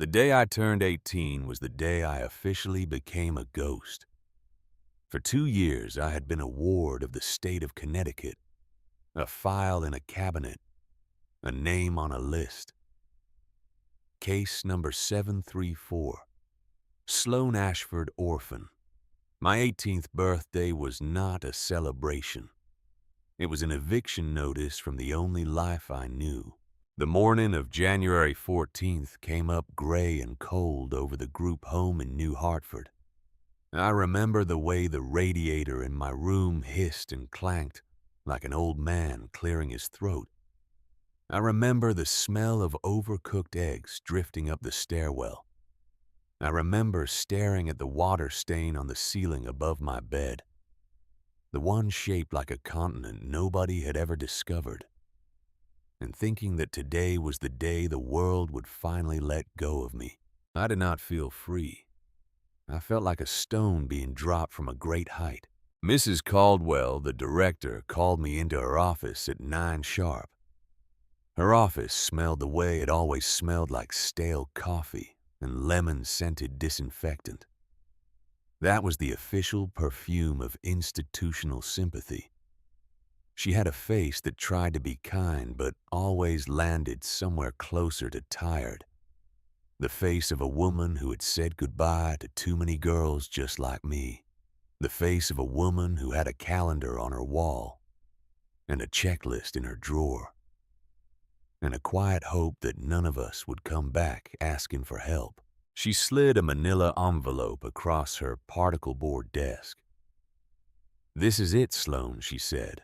The day I turned 18 was the day I officially became a ghost. For 2 years, I had been a ward of the state of Connecticut, a file in a cabinet, a name on a list. Case number 734, Sloan Ashford orphan. My 18th birthday was not a celebration. It was an eviction notice from the only life I knew. The morning of January 14th came up gray and cold over the group home in New Hartford. I remember the way the radiator in my room hissed and clanked like an old man clearing his throat. I remember the smell of overcooked eggs drifting up the stairwell. I remember staring at the water stain on the ceiling above my bed, the one shaped like a continent nobody had ever discovered, and thinking that today was the day the world would finally let go of me. I did not feel free. I felt like a stone being dropped from a great height. Mrs. Caldwell, the director, called me into her office at 9 sharp. Her office smelled the way it always smelled, like stale coffee and lemon-scented disinfectant. That was the official perfume of institutional sympathy. She had a face that tried to be kind but always landed somewhere closer to tired. The face of a woman who had said goodbye to too many girls just like me. The face of a woman who had a calendar on her wall and a checklist in her drawer, and a quiet hope that none of us would come back asking for help. She slid a manila envelope across her particle board desk. "This is it, Sloan," she said.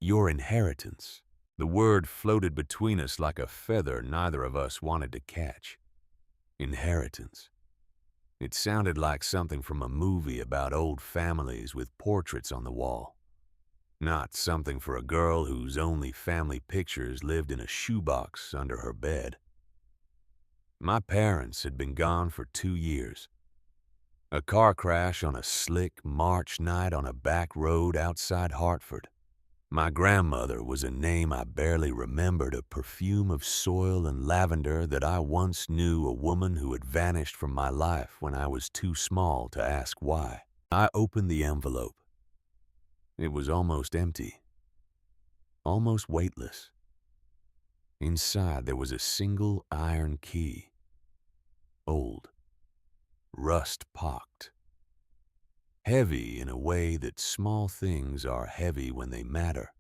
"Your inheritance." The word floated between us like a feather neither of us wanted to catch. Inheritance. It sounded like something from a movie about old families with portraits on the wall. Not something for a girl whose only family pictures lived in a shoebox under her bed. My parents had been gone for 2 years. A car crash on a slick March night on a back road outside Hartford. My grandmother was a name I barely remembered, a perfume of soil and lavender that I once knew, a woman who had vanished from my life when I was too small to ask why. I opened the envelope. It was almost empty, almost weightless. Inside there was a single iron key, old, rust-pocked, heavy in a way that small things are heavy when they matter.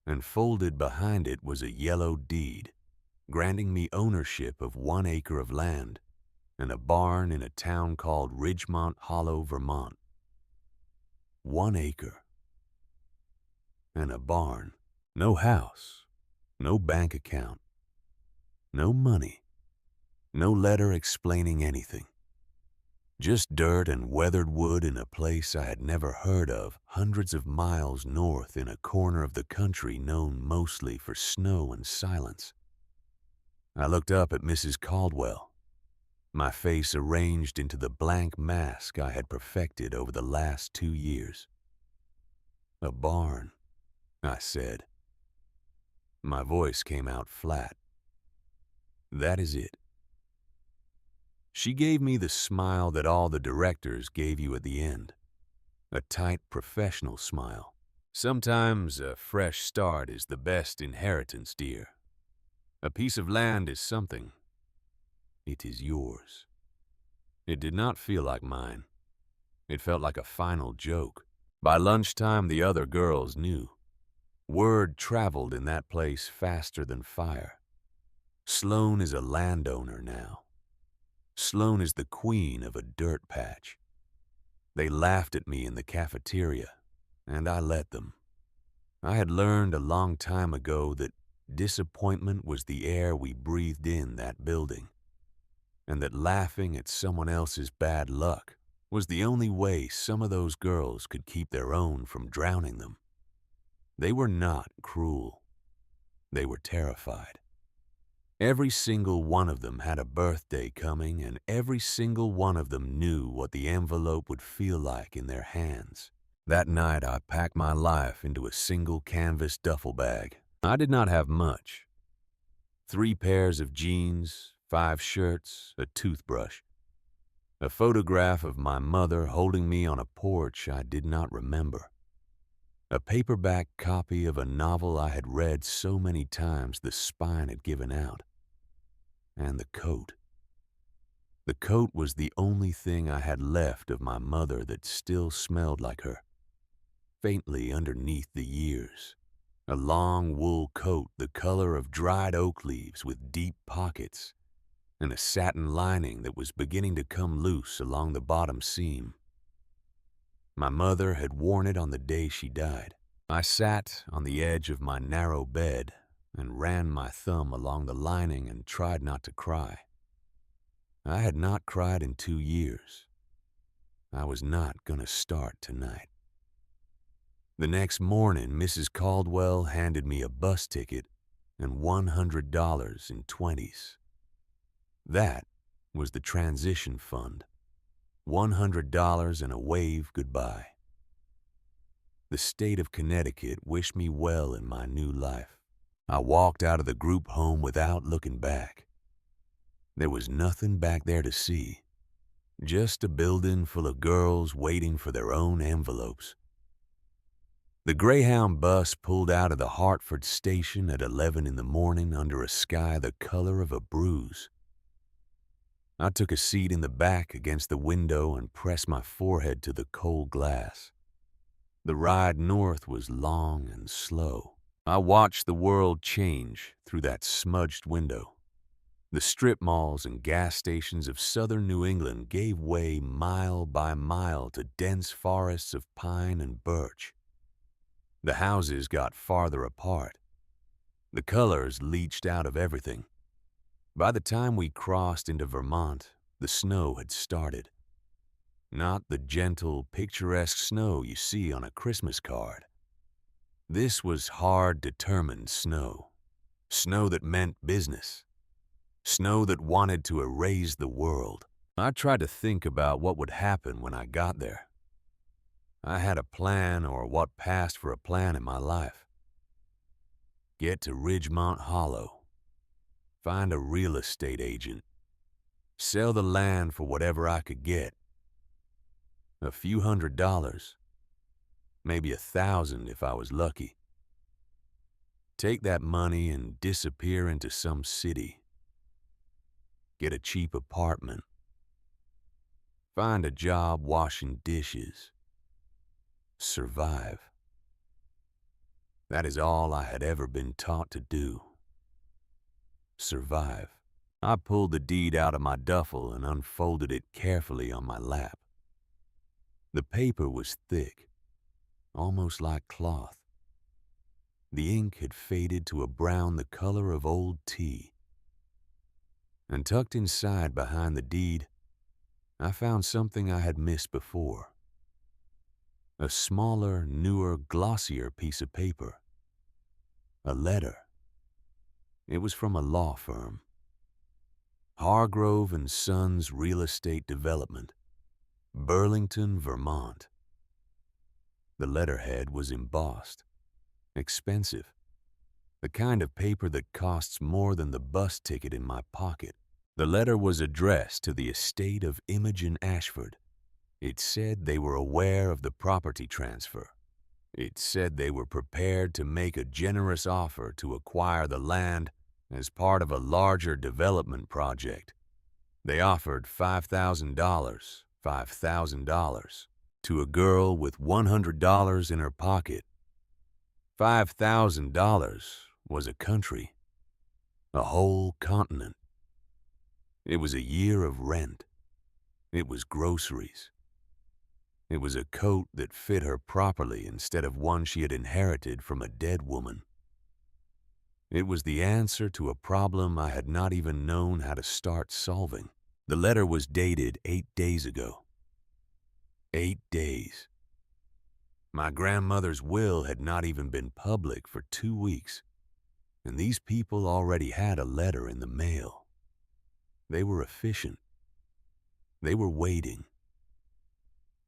And folded behind it was a yellow deed, granting me ownership of 1 acre of land and a barn in a town called Ridgemont Hollow, Vermont. 1 acre. And a barn. No house. No bank account. No money. No letter explaining anything. Just dirt and weathered wood in a place I had never heard of, hundreds of miles north in a corner of the country known mostly for snow and silence. I looked up at Mrs. Caldwell, my face arranged into the blank mask I had perfected over the last 2 years. "A barn," I said. My voice came out flat. "That is it." She gave me the smile that all the directors gave you at the end. A tight, professional smile. "Sometimes a fresh start is the best inheritance, dear. A piece of land is something. It is yours." It did not feel like mine. It felt like a final joke. By lunchtime, the other girls knew. Word traveled in that place faster than fire. Sloan is a landowner now. Sloan is the queen of a dirt patch. They laughed at me in the cafeteria, and I let them. I had learned a long time ago that disappointment was the air we breathed in that building, and that laughing at someone else's bad luck was the only way some of those girls could keep their own from drowning them. They were not cruel. They were terrified. Every single one of them had a birthday coming, and every single one of them knew what the envelope would feel like in their hands. That night, I packed my life into a single canvas duffel bag. I did not have much. 3 pairs of jeans, 5 shirts, a toothbrush, a photograph of my mother holding me on a porch I did not remember, a paperback copy of a novel I had read so many times the spine had given out, and the coat. The coat was the only thing I had left of my mother that still smelled like her, faintly underneath the years. A long wool coat the color of dried oak leaves with deep pockets, and a satin lining that was beginning to come loose along the bottom seam. My mother had worn it on the day she died. I sat on the edge of my narrow bed and ran my thumb along the lining and tried not to cry. I had not cried in 2 years. I was not going to start tonight. The next morning, Mrs. Caldwell handed me a bus ticket and $100 in 20s. That was the transition fund. $100 and a wave goodbye. The state of Connecticut wished me well in my new life. I walked out of the group home without looking back. There was nothing back there to see, just a building full of girls waiting for their own envelopes. The Greyhound bus pulled out of the Hartford station at 11 in the morning under a sky the color of a bruise. I took a seat in the back against the window and pressed my forehead to the cold glass. The ride north was long and slow. I watched the world change through that smudged window. The strip malls and gas stations of southern New England gave way mile by mile to dense forests of pine and birch. The houses got farther apart. The colors leached out of everything. By the time we crossed into Vermont, the snow had started. Not the gentle, picturesque snow you see on a Christmas card. This was hard, determined snow. Snow that meant business. Snow that wanted to erase the world. I tried to think about what would happen when I got there. I had a plan, or what passed for a plan in my life. Get to Ridgemont Hollow. Find a real estate agent. Sell the land for whatever I could get. A few $100, maybe 1,000 if I was lucky. Take that money and disappear into some city. Get a cheap apartment. Find a job washing dishes. Survive. That is all I had ever been taught to do. Survive. I pulled the deed out of my duffel and unfolded it carefully on my lap. The paper was thick, almost like cloth. The ink had faded to a brown the color of old tea. And tucked inside behind the deed, I found something I had missed before. A smaller, newer, glossier piece of paper. A letter. It was from a law firm. Hargrove and Sons Real Estate Development, Burlington, Vermont. The letterhead was embossed. Expensive. The kind of paper that costs more than the bus ticket in my pocket. The letter was addressed to the estate of Imogen Ashford. It said they were aware of the property transfer. It said they were prepared to make a generous offer to acquire the land as part of a larger development project. They offered $5,000 to a girl with $100 in her pocket. $5,000 was a country, a whole continent. It was a year of rent. It was groceries. It was a coat that fit her properly instead of one she had inherited from a dead woman. It was the answer to a problem I had not even known how to start solving. The letter was dated 8 days ago. 8 days. My grandmother's will had not even been public for 2 weeks, and these people already had a letter in the mail. They were efficient. They were waiting.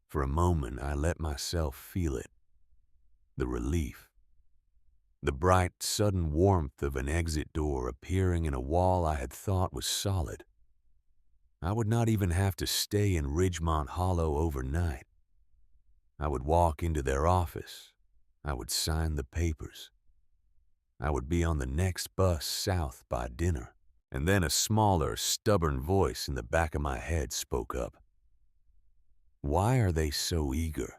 For a moment, I let myself feel it. The relief. The bright, sudden warmth of an exit door appearing in a wall I had thought was solid. I would not even have to stay in Ridgemont Hollow overnight. I would walk into their office. I would sign the papers. I would be on the next bus south by dinner. And then a smaller, stubborn voice in the back of my head spoke up. Why are they so eager?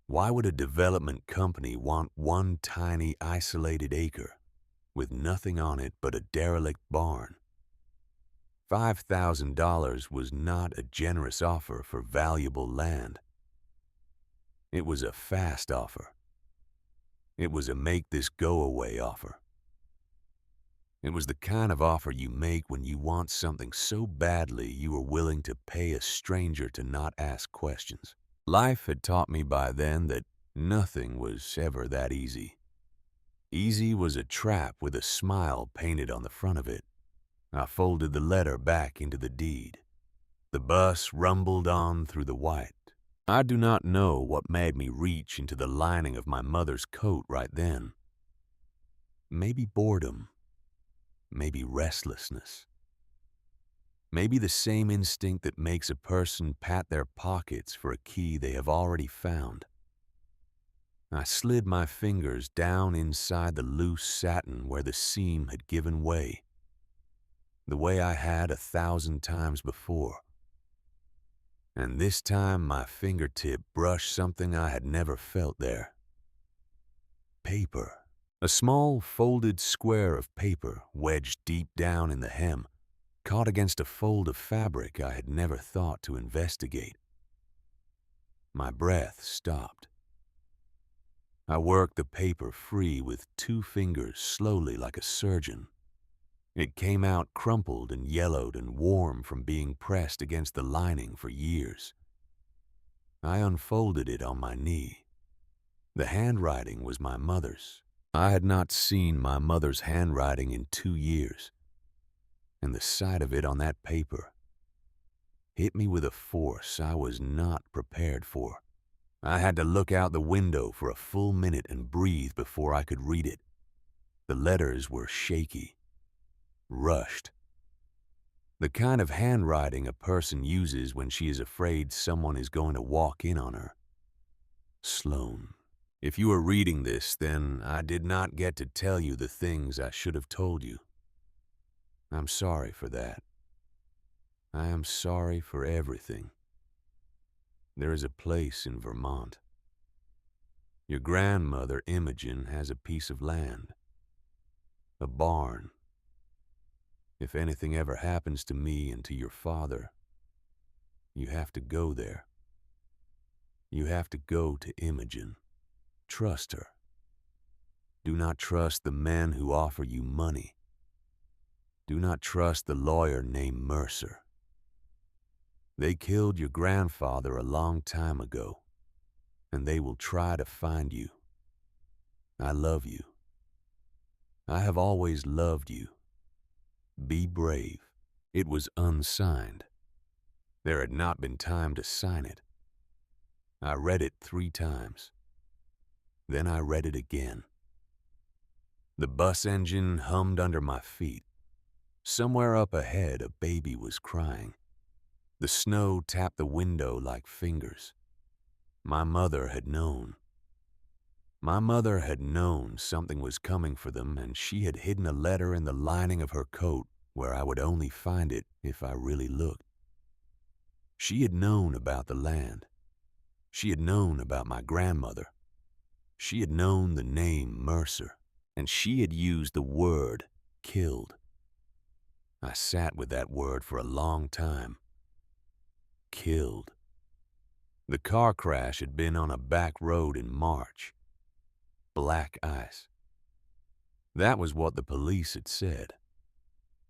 Why would a development company want one tiny, isolated acre with nothing on it but a derelict barn? $5,000 was not a generous offer for valuable land. It was a fast offer. It was a make-this-go-away offer. It was the kind of offer you make when you want something so badly you are willing to pay a stranger to not ask questions. Life had taught me by then that nothing was ever that easy. Easy was a trap with a smile painted on the front of it. I folded the letter back into the deed. The bus rumbled on through the white. I do not know what made me reach into the lining of my mother's coat right then. Maybe boredom. Maybe restlessness. Maybe the same instinct that makes a person pat their pockets for a key they have already found. I slid my fingers down inside the loose satin where the seam had given way, the way I had 1,000 times before. And this time my fingertip brushed something I had never felt there. Paper. A small folded square of paper wedged deep down in the hem, caught against a fold of fabric I had never thought to investigate. My breath stopped. I worked the paper free with 2 fingers slowly like a surgeon. It came out crumpled and yellowed and warm from being pressed against the lining for years. I unfolded it on my knee. The handwriting was my mother's. I had not seen my mother's handwriting in 2 years, and the sight of it on that paper hit me with a force I was not prepared for. I had to look out the window for a full minute and breathe before I could read it. The letters were shaky, rushed. The kind of handwriting a person uses when she is afraid someone is going to walk in on her. Sloan. If you are reading this, then I did not get to tell you the things I should have told you. I'm sorry for that. I am sorry for everything. There is a place in Vermont. Your grandmother, Imogen, has a piece of land. A barn. If anything ever happens to me and to your father, you have to go there. You have to go to Imogen. Trust her. Do not trust the men who offer you money. Do not trust the lawyer named Mercer. They killed your grandfather a long time ago, and they will try to find you. I love you. I have always loved you. Be brave. It was unsigned. There had not been time to sign it. I read it 3 times. Then I read it again. The bus engine hummed under my feet. Somewhere up ahead, a baby was crying. The snow tapped the window like fingers. My mother had known. My mother had known something was coming for them, and she had hidden a letter in the lining of her coat where I would only find it if I really looked. She had known about the land. She had known about my grandmother. She had known the name Mercer, and she had used the word killed. I sat with that word for a long time. Killed. The car crash had been on a back road in March. Black ice. That was what the police had said.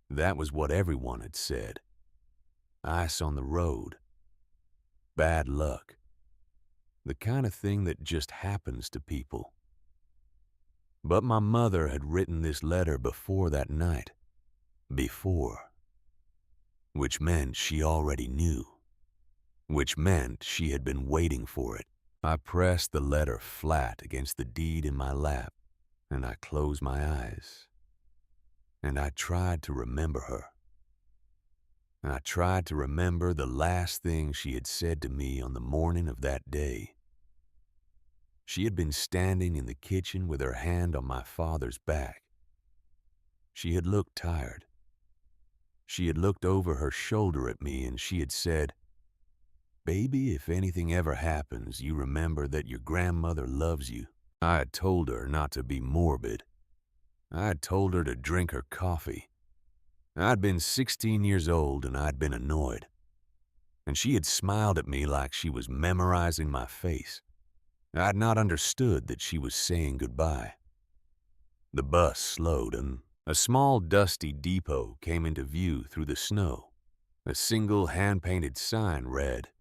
That was what everyone had said. Ice on the road. Bad luck. The kind of thing that just happens to people. But my mother had written this letter before that night. Before. Which meant she already knew. Which meant she had been waiting for it. I pressed the letter flat against the deed in my lap and I closed my eyes, and I tried to remember her. I tried to remember the last thing she had said to me on the morning of that day. She had been standing in the kitchen with her hand on my father's back. She had looked tired. She had looked over her shoulder at me and she had said, "Baby, if anything ever happens, you remember that your grandmother loves you." I had told her not to be morbid. I had told her to drink her coffee. I'd been 16 years old and I'd been annoyed. And she had smiled at me like she was memorizing my face. I had not understood that she was saying goodbye. The bus slowed and a small dusty depot came into view through the snow. A single hand-painted sign read,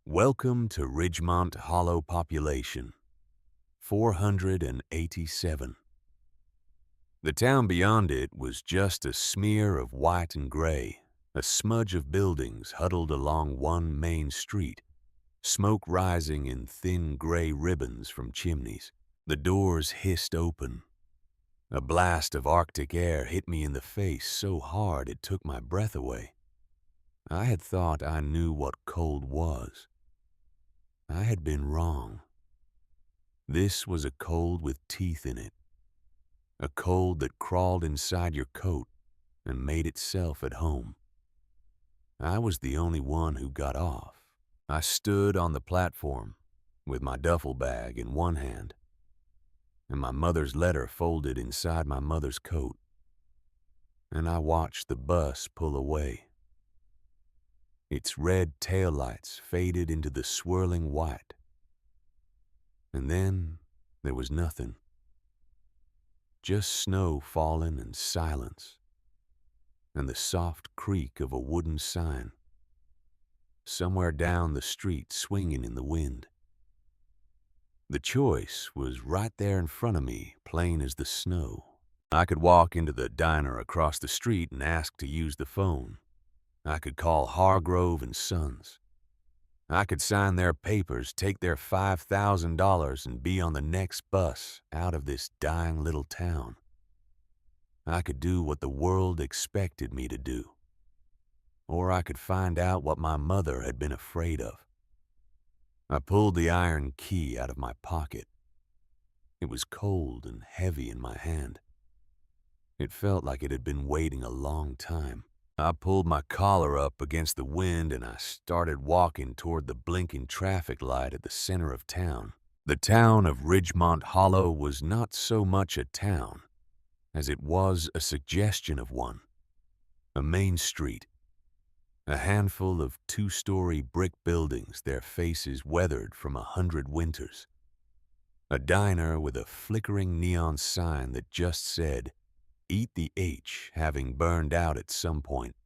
"Welcome to Ridgemont Hollow Population, 487. The town beyond it was just a smear of white and gray, a smudge of buildings huddled along one main street, smoke rising in thin gray ribbons from chimneys. The doors hissed open. A blast of Arctic air hit me in the face so hard it took my breath away. I had thought I knew what cold was. I had been wrong. This was a cold with teeth in it. A cold that crawled inside your coat and made itself at home. I was the only one who got off. I stood on the platform with my duffel bag in one hand and my mother's letter folded inside my mother's coat, and I watched the bus pull away. Its red taillights faded into the swirling white, and then there was nothing. Just snow falling and silence, and the soft creak of a wooden sign, somewhere down the street swinging in the wind. The choice was right there in front of me, plain as the snow. I could walk into the diner across the street and ask to use the phone. I could call Hargrove and Sons. I could sign their papers, take their $5,000, and be on the next bus out of this dying little town. I could do what the world expected me to do. Or I could find out what my mother had been afraid of. I pulled the iron key out of my pocket. It was cold and heavy in my hand. It felt like it had been waiting a long time. I pulled my collar up against the wind and I started walking toward the blinking traffic light at the center of town. The town of Ridgemont Hollow was not so much a town as it was a suggestion of one. A main street. A handful of two-story brick buildings, their faces weathered from 100 winters. A diner with a flickering neon sign that just said, "Eat the H," having burned out at some point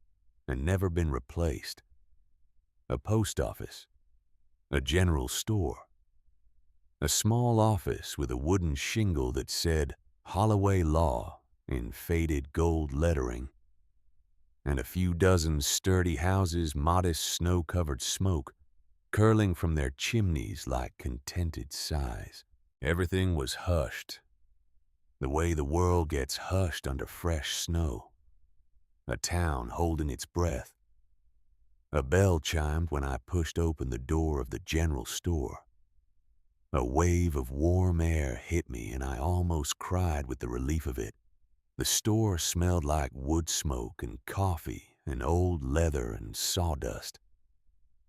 and never been replaced. A post office. A general store. A small office with a wooden shingle that said, "Holloway Law," in faded gold lettering. And a few dozen sturdy houses, modest snow-covered smoke, curling from their chimneys like contented sighs. Everything was hushed, the way the world gets hushed under fresh snow. A town holding its breath. A bell chimed when I pushed open the door of the general store. A wave of warm air hit me and I almost cried with the relief of it. The store smelled like wood smoke and coffee and old leather and sawdust.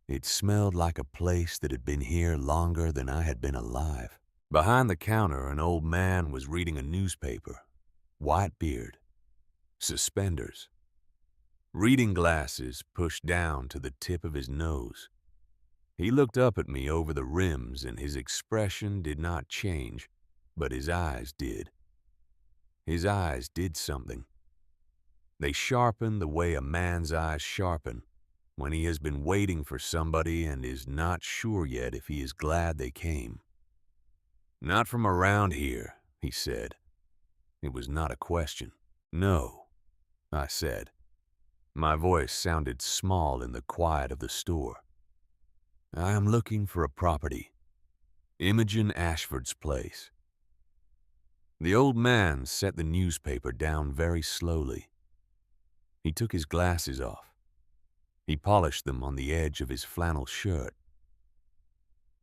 It smelled like a place that had been here longer than I had been alive. Behind the counter, an old man was reading a newspaper. White beard. Suspenders. Reading glasses pushed down to the tip of his nose. He looked up at me over the rims and his expression did not change, but his eyes did. His eyes did something. They sharpened the way a man's eyes sharpen when he has been waiting for somebody and is not sure yet if he is glad they came. "Not from around here," he said. It was not a question. "No," I said. My voice sounded small in the quiet of the store. "I am looking for a property. Imogen Ashford's place." The old man set the newspaper down very slowly. He took his glasses off. He polished them on the edge of his flannel shirt.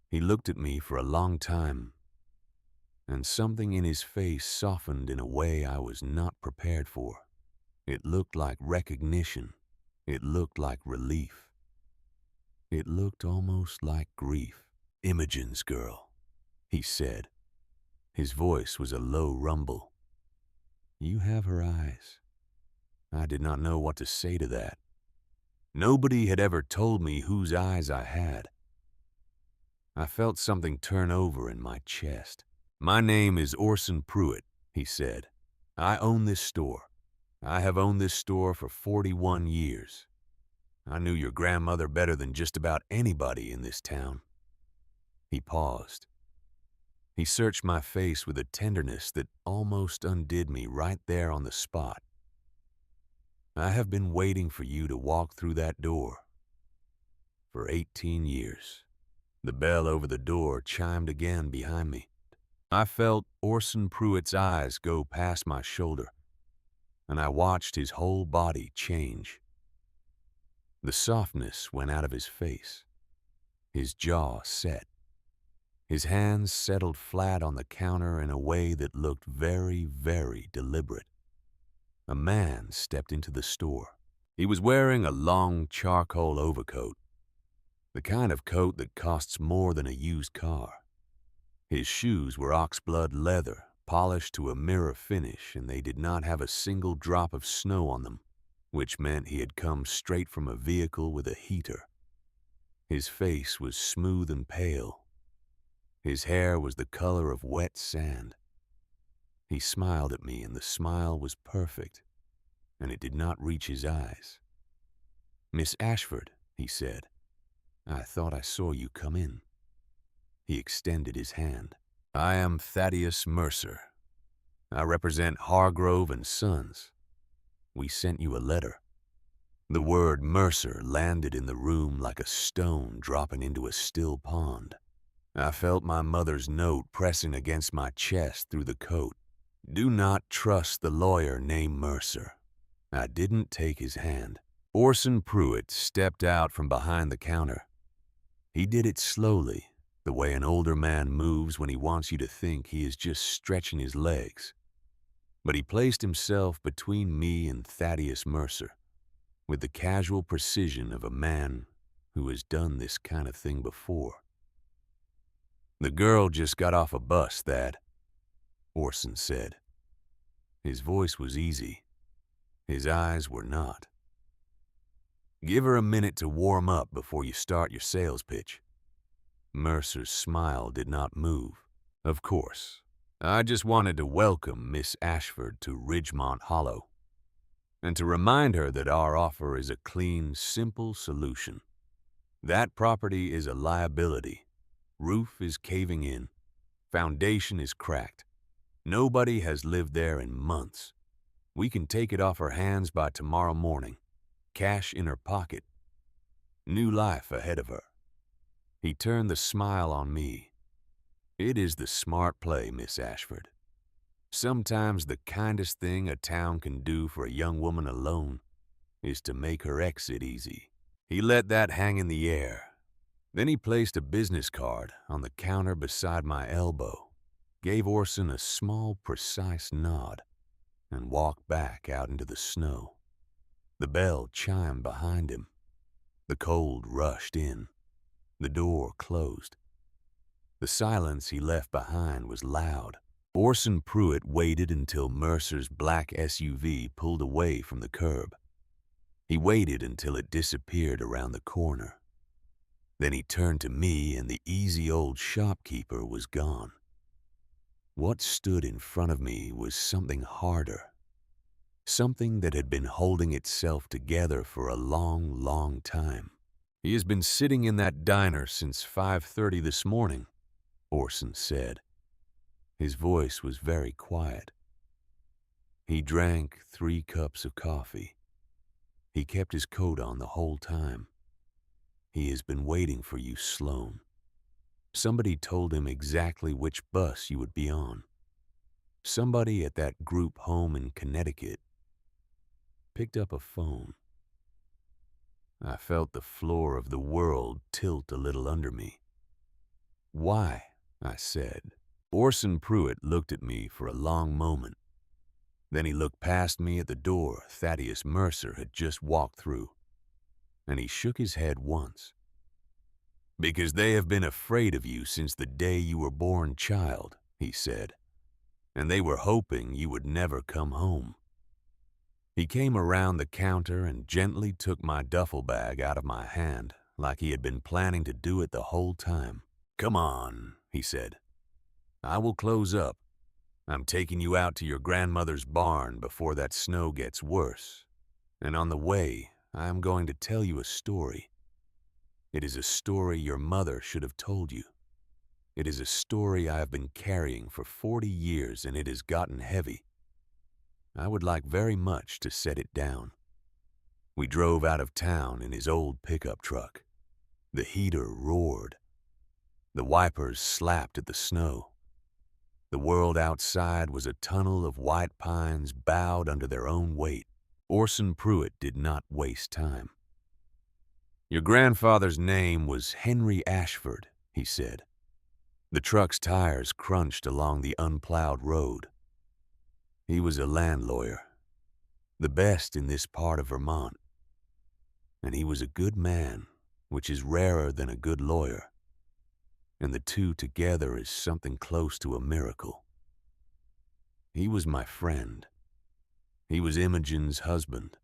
He looked at me for a long time, and something in his face softened in a way I was not prepared for. It looked like recognition. It looked like relief. It looked almost like grief. "Imogen's girl," he said. His voice was a low rumble. "You have her eyes." I did not know what to say to that. Nobody had ever told me whose eyes I had. I felt something turn over in my chest. "My name is Orson Pruitt," he said. "I own this store. I have owned this store for 41 years. I knew your grandmother better than just about anybody in this town." He paused. He searched my face with a tenderness that almost undid me right there on the spot. "I have been waiting for you to walk through that door for 18 years. The bell over the door chimed again behind me. I felt Orson Pruitt's eyes go past my shoulder, and I watched his whole body change. The softness went out of his face. His jaw set. His hands settled flat on the counter in a way that looked very, very deliberate. A man stepped into the store. He was wearing a long charcoal overcoat, the kind of coat that costs more than a used car. His shoes were oxblood leather, polished to a mirror finish, and they did not have a single drop of snow on them, which meant he had come straight from a vehicle with a heater. His face was smooth and pale. His hair was the color of wet sand. He smiled at me, and the smile was perfect, and it did not reach his eyes. "Miss Ashford," he said, "I thought I saw you come in." He extended his hand. "I am Thaddeus Mercer. I represent Hargrove and Sons. We sent you a letter." The word Mercer landed in the room like a stone dropping into a still pond. I felt my mother's note pressing against my chest through the coat. "Do not trust the lawyer named Mercer." I didn't take his hand. Orson Pruitt stepped out from behind the counter. He did it slowly, the way an older man moves when he wants you to think he is just stretching his legs. But he placed himself between me and Thaddeus Mercer, with the casual precision of a man who has done this kind of thing before. "The girl just got off a bus, Thad," Orson said. His voice was easy. His eyes were not. "Give her a minute to warm up before you start your sales pitch." Mercer's smile did not move. "Of course. I just wanted to welcome Miss Ashford to Ridgemont Hollow, and to remind her that our offer is a clean, simple solution. That property is a liability. Roof is caving in. Foundation is cracked. Nobody has lived there in months. We can take it off her hands by tomorrow morning. Cash in her pocket. New life ahead of her." He turned the smile on me. "It is the smart play, Miss Ashford. Sometimes the kindest thing a town can do for a young woman alone is to make her exit easy." He let that hang in the air. Then he placed a business card on the counter beside my elbow, gave Orson a small, precise nod, and walked back out into the snow. The bell chimed behind him. The cold rushed in. The door closed. The silence he left behind was loud. Orson Pruitt waited until Mercer's black SUV pulled away from the curb. He waited until it disappeared around the corner. Then he turned to me, and the easy old shopkeeper was gone. What stood in front of me was something harder, something that had been holding itself together for a long, long time. "He has been sitting in that diner since 5:30 this morning," Orson said. His voice was very quiet. "He drank 3 cups of coffee. He kept his coat on the whole time. He has been waiting for you, Sloan. Somebody told him exactly which bus you would be on. somebody at that group home in Connecticut picked up a phone. I felt the floor of the world tilt a little under me. "Why?" I said. Orson Pruitt looked at me for a long moment. Then he looked past me at the door Thaddeus Mercer had just walked through, and he shook his head once. "Because they have been afraid of you since the day you were born, child," he said, "and they were hoping you would never come home." He came around the counter and gently took my duffel bag out of my hand, like he had been planning to do it the whole time. "Come on," he said. "I will close up. I'm taking you out to your grandmother's barn before that snow gets worse. And on the way, I am going to tell you a story. It is a story your mother should have told you. It is a story I have been carrying for 40 years, and it has gotten heavy. I would like very much to set it down." We drove out of town in his old pickup truck. The heater roared. The wipers slapped at the snow. The world outside was a tunnel of white pines bowed under their own weight. Orson Pruitt did not waste time. "Your grandfather's name was Henry Ashford," he said. The truck's tires crunched along the unplowed road. "He was a land lawyer, the best in this part of Vermont. And he was a good man, which is rarer than a good lawyer. And the two together is something close to a miracle. He was my friend. He was Imogen's husband.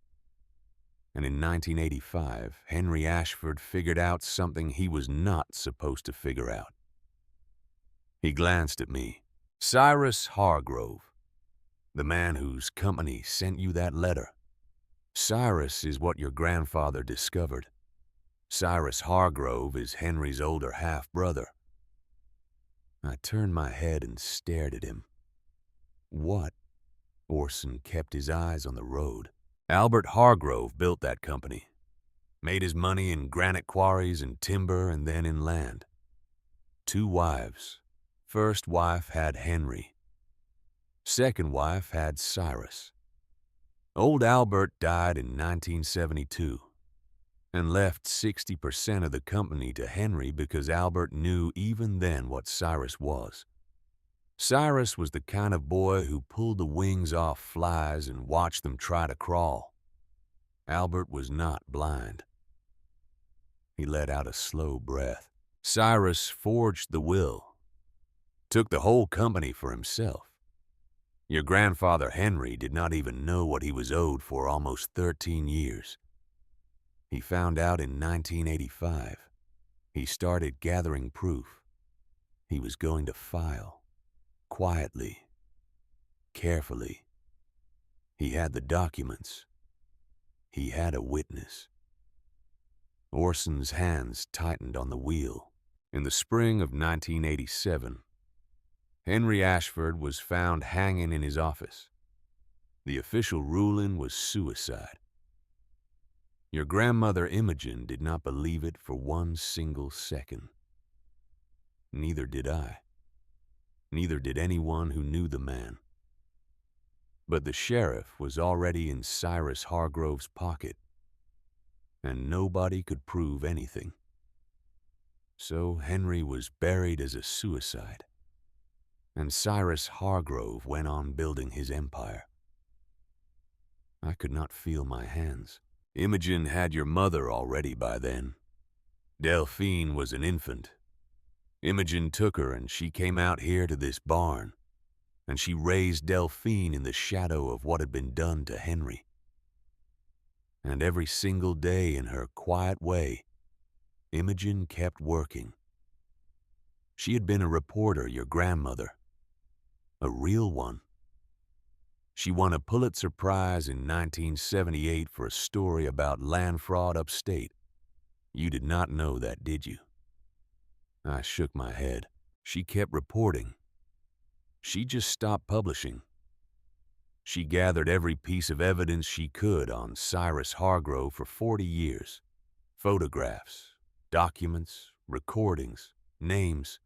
And in 1985, Henry Ashford figured out something he was not supposed to figure out." He glanced at me. "Cyrus Hargrove, the man whose company sent you that letter. Cyrus is what your grandfather discovered. Cyrus Hargrove is Henry's older half-brother." I turned my head and stared at him. "What?" Orson kept his eyes on the road. "Albert Hargrove built that company. Made his money in granite quarries and timber and then in land. 2 wives. First wife had Henry. Second wife had Cyrus. Old Albert died in 1972 and left 60% of the company to Henry because Albert knew even then what Cyrus was. Cyrus was the kind of boy who pulled the wings off flies and watched them try to crawl. Albert was not blind." He let out a slow breath. "Cyrus forged the will, took the whole company for himself. Your grandfather Henry did not even know what he was owed for almost 13 years. He found out in 1985. He started gathering proof. He was going to file. Quietly. Carefully. He had the documents. He had a witness." Orson's hands tightened on the wheel. In the spring of 1987, Henry Ashford was found hanging in his office. The official ruling was suicide. Your grandmother Imogen did not believe it for one single second. Neither did I. Neither did anyone who knew the man. But the sheriff was already in Cyrus Hargrove's pocket, and nobody could prove anything. So Henry was buried as a suicide, and Cyrus Hargrove went on building his empire. I could not feel my hands. Imogen had your mother already by then. Delphine was an infant. Imogen took her and she came out here to this barn, and she raised Delphine in the shadow of what had been done to Henry. And every single day in her quiet way, Imogen kept working. She had been a reporter, your grandmother. A real one. She won a Pulitzer Prize in 1978 for a story about land fraud upstate. You did not know that, did you? I shook my head. She kept reporting. She just stopped publishing. She gathered every piece of evidence she could on Cyrus Hargrove for 40 years. Photographs, documents, recordings, names.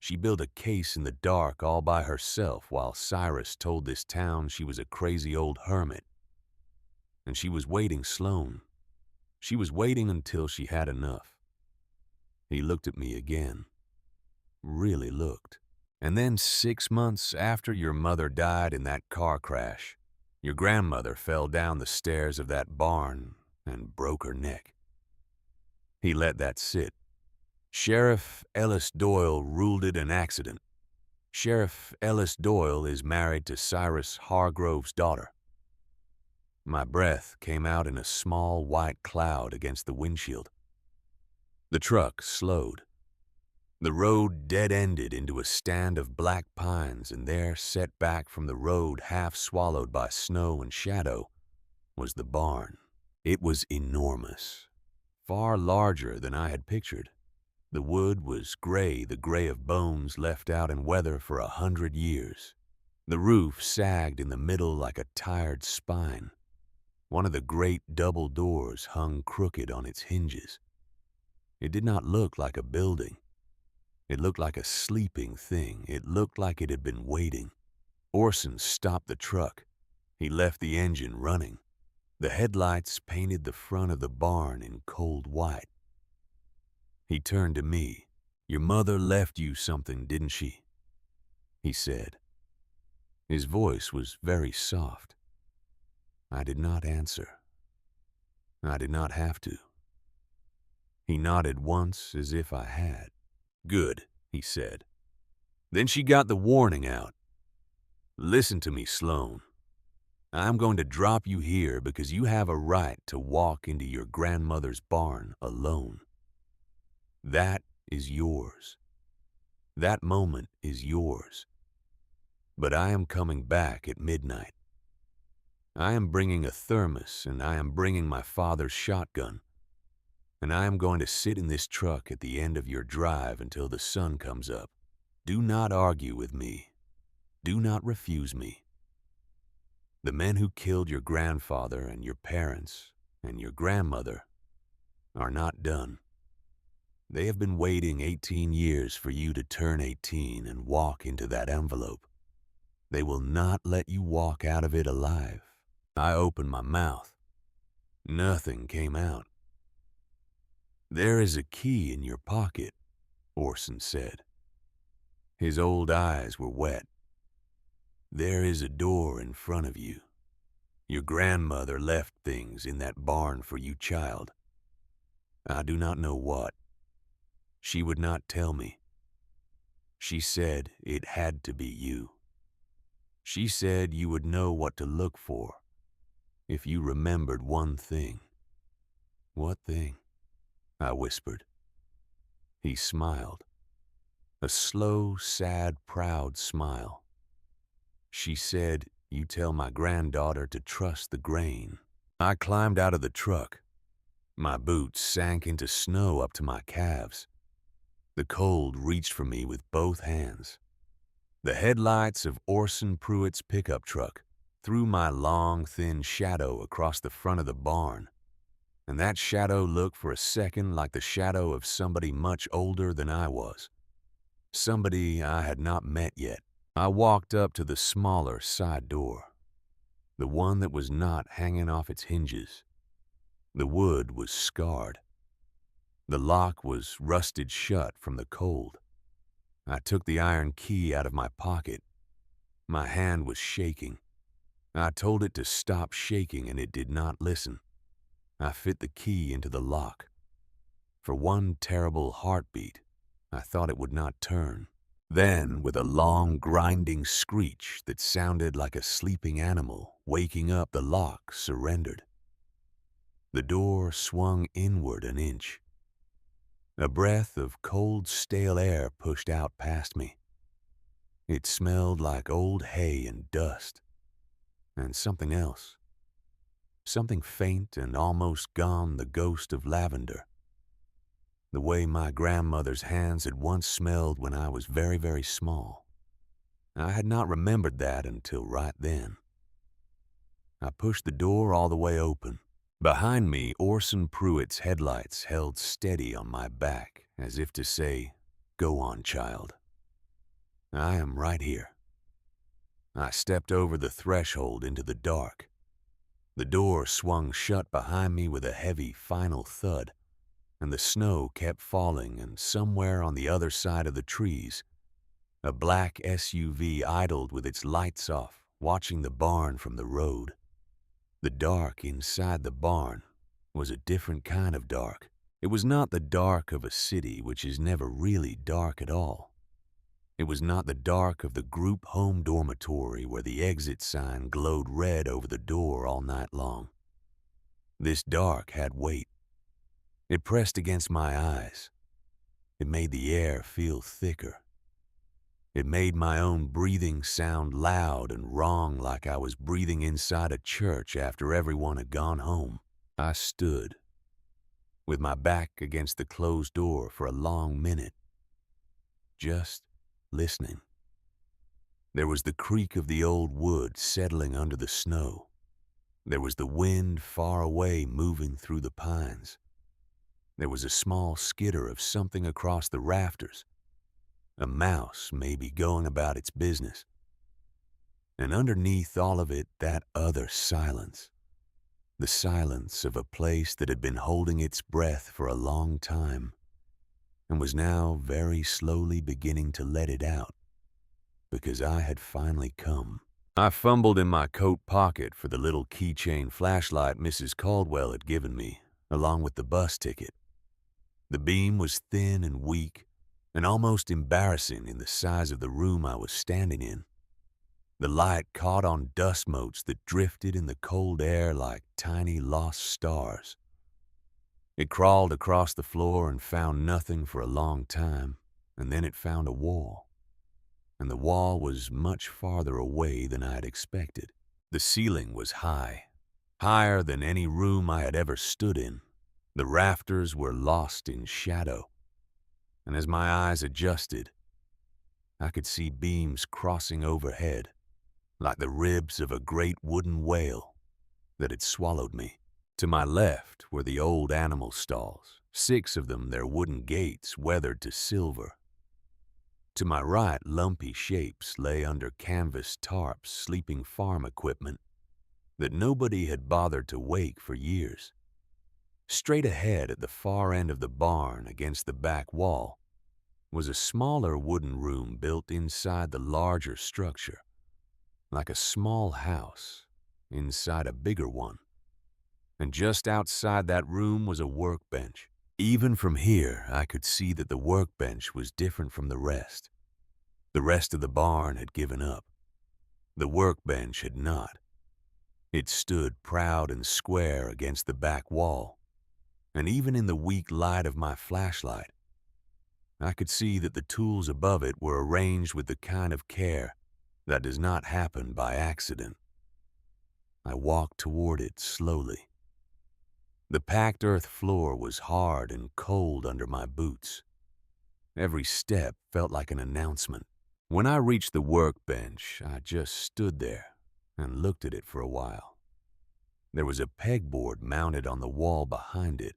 She built a case in the dark all by herself while Cyrus told this town she was a crazy old hermit. And she was waiting, Sloan. She was waiting until she had enough. He looked at me again. Really looked. And then 6 months after your mother died in that car crash, your grandmother fell down the stairs of that barn and broke her neck. He let that sit. Sheriff Ellis Doyle ruled it an accident. Sheriff Ellis Doyle is married to Cyrus Hargrove's daughter. My breath came out in a small white cloud against the windshield. The truck slowed. The road dead-ended into a stand of black pines, and there, set back from the road, half swallowed by snow and shadow, was the barn. It was enormous, far larger than I had pictured. The wood was gray, the gray of bones left out in weather for 100 years. The roof sagged in the middle like a tired spine. One of the great double doors hung crooked on its hinges. It did not look like a building. It looked like a sleeping thing. It looked like it had been waiting. Orson stopped the truck. He left the engine running. The headlights painted the front of the barn in cold white. He turned to me. "Your mother left you something, didn't she?" he said. His voice was very soft. I did not answer. I did not have to. He nodded once as if I had. "Good," he said. "Then she got the warning out. Listen to me, Sloan. I'm going to drop you here because you have a right to walk into your grandmother's barn alone. That is yours. That moment is yours. But I am coming back at midnight. I am bringing a thermos, and I am bringing my father's shotgun. And I am going to sit in this truck at the end of your drive until the sun comes up. Do not argue with me. Do not refuse me. The men who killed your grandfather and your parents and your grandmother are not done. They have been waiting 18 years for you to turn 18 and walk into that envelope. They will not let you walk out of it alive." I opened my mouth. Nothing came out. "There is a key in your pocket," Orson said. His old eyes were wet. "There is a door in front of you. Your grandmother left things in that barn for you, child. I do not know what. She would not tell me. She said it had to be you. She said you would know what to look for if you remembered one thing." "What thing?" I whispered. He smiled. A slow, sad, proud smile. "She said, you tell my granddaughter to trust the grain." I climbed out of the truck. My boots sank into snow up to my calves. The cold reached for me with both hands. The headlights of Orson Pruitt's pickup truck threw my long, thin shadow across the front of the barn, and that shadow looked for a second like the shadow of somebody much older than I was. Somebody I had not met yet. I walked up to the smaller side door, the one that was not hanging off its hinges. The wood was scarred. The lock was rusted shut from the cold. I took the iron key out of my pocket. My hand was shaking. I told it to stop shaking, and it did not listen. I fit the key into the lock. For one terrible heartbeat, I thought it would not turn. Then, with a long, grinding screech that sounded like a sleeping animal waking up, the lock surrendered. The door swung inward an inch. A breath of cold, stale air pushed out past me. It smelled like old hay and dust, and something else. Something faint and almost gone, the ghost of lavender. The way my grandmother's hands had once smelled when I was very, very small. I had not remembered that until right then. I pushed the door all the way open. Behind me, Orson Pruitt's headlights held steady on my back, as if to say, "Go on, child." I am right here. I stepped over the threshold into the dark. The door swung shut behind me with a heavy final thud, and the snow kept falling, and somewhere on the other side of the trees, a black SUV idled with its lights off, watching the barn from the road. The dark inside the barn was a different kind of dark. It was not the dark of a city, which is never really dark at all. It was not the dark of the group home dormitory where the exit sign glowed red over the door all night long. This dark had weight. It pressed against my eyes. It made the air feel thicker. It made my own breathing sound loud and wrong, like I was breathing inside a church after everyone had gone home. I stood, with my back against the closed door for a long minute, just listening. There was the creak of the old wood settling under the snow. There was the wind far away moving through the pines. There was a small skitter of something across the rafters, a mouse maybe going about its business. And underneath all of it, that other silence, the silence of a place that had been holding its breath for a long time and was now very slowly beginning to let it out, because I had finally come. I fumbled in my coat pocket for the little keychain flashlight Mrs. Caldwell had given me, along with the bus ticket. The beam was thin and weak, and almost embarrassing in the size of the room I was standing in. The light caught on dust motes that drifted in the cold air like tiny lost stars. It crawled across the floor and found nothing for a long time, and then it found a wall. And the wall was much farther away than I had expected. The ceiling was high, higher than any room I had ever stood in. The rafters were lost in shadow, and as my eyes adjusted, I could see beams crossing overhead, like the ribs of a great wooden whale that had swallowed me. To my left were the old animal stalls, 6 of them, their wooden gates weathered to silver. To my right, lumpy shapes lay under canvas tarps, sleeping farm equipment that nobody had bothered to wake for years. Straight ahead at the far end of the barn against the back wall was a smaller wooden room built inside the larger structure, like a small house inside a bigger one. And just outside that room was a workbench. Even from here, I could see that the workbench was different from the rest. The rest of the barn had given up. The workbench had not. It stood proud and square against the back wall, and even in the weak light of my flashlight, I could see that the tools above it were arranged with the kind of care that does not happen by accident. I walked toward it slowly. The packed earth floor was hard and cold under my boots. Every step felt like an announcement. When I reached the workbench, I just stood there and looked at it for a while. There was a pegboard mounted on the wall behind it,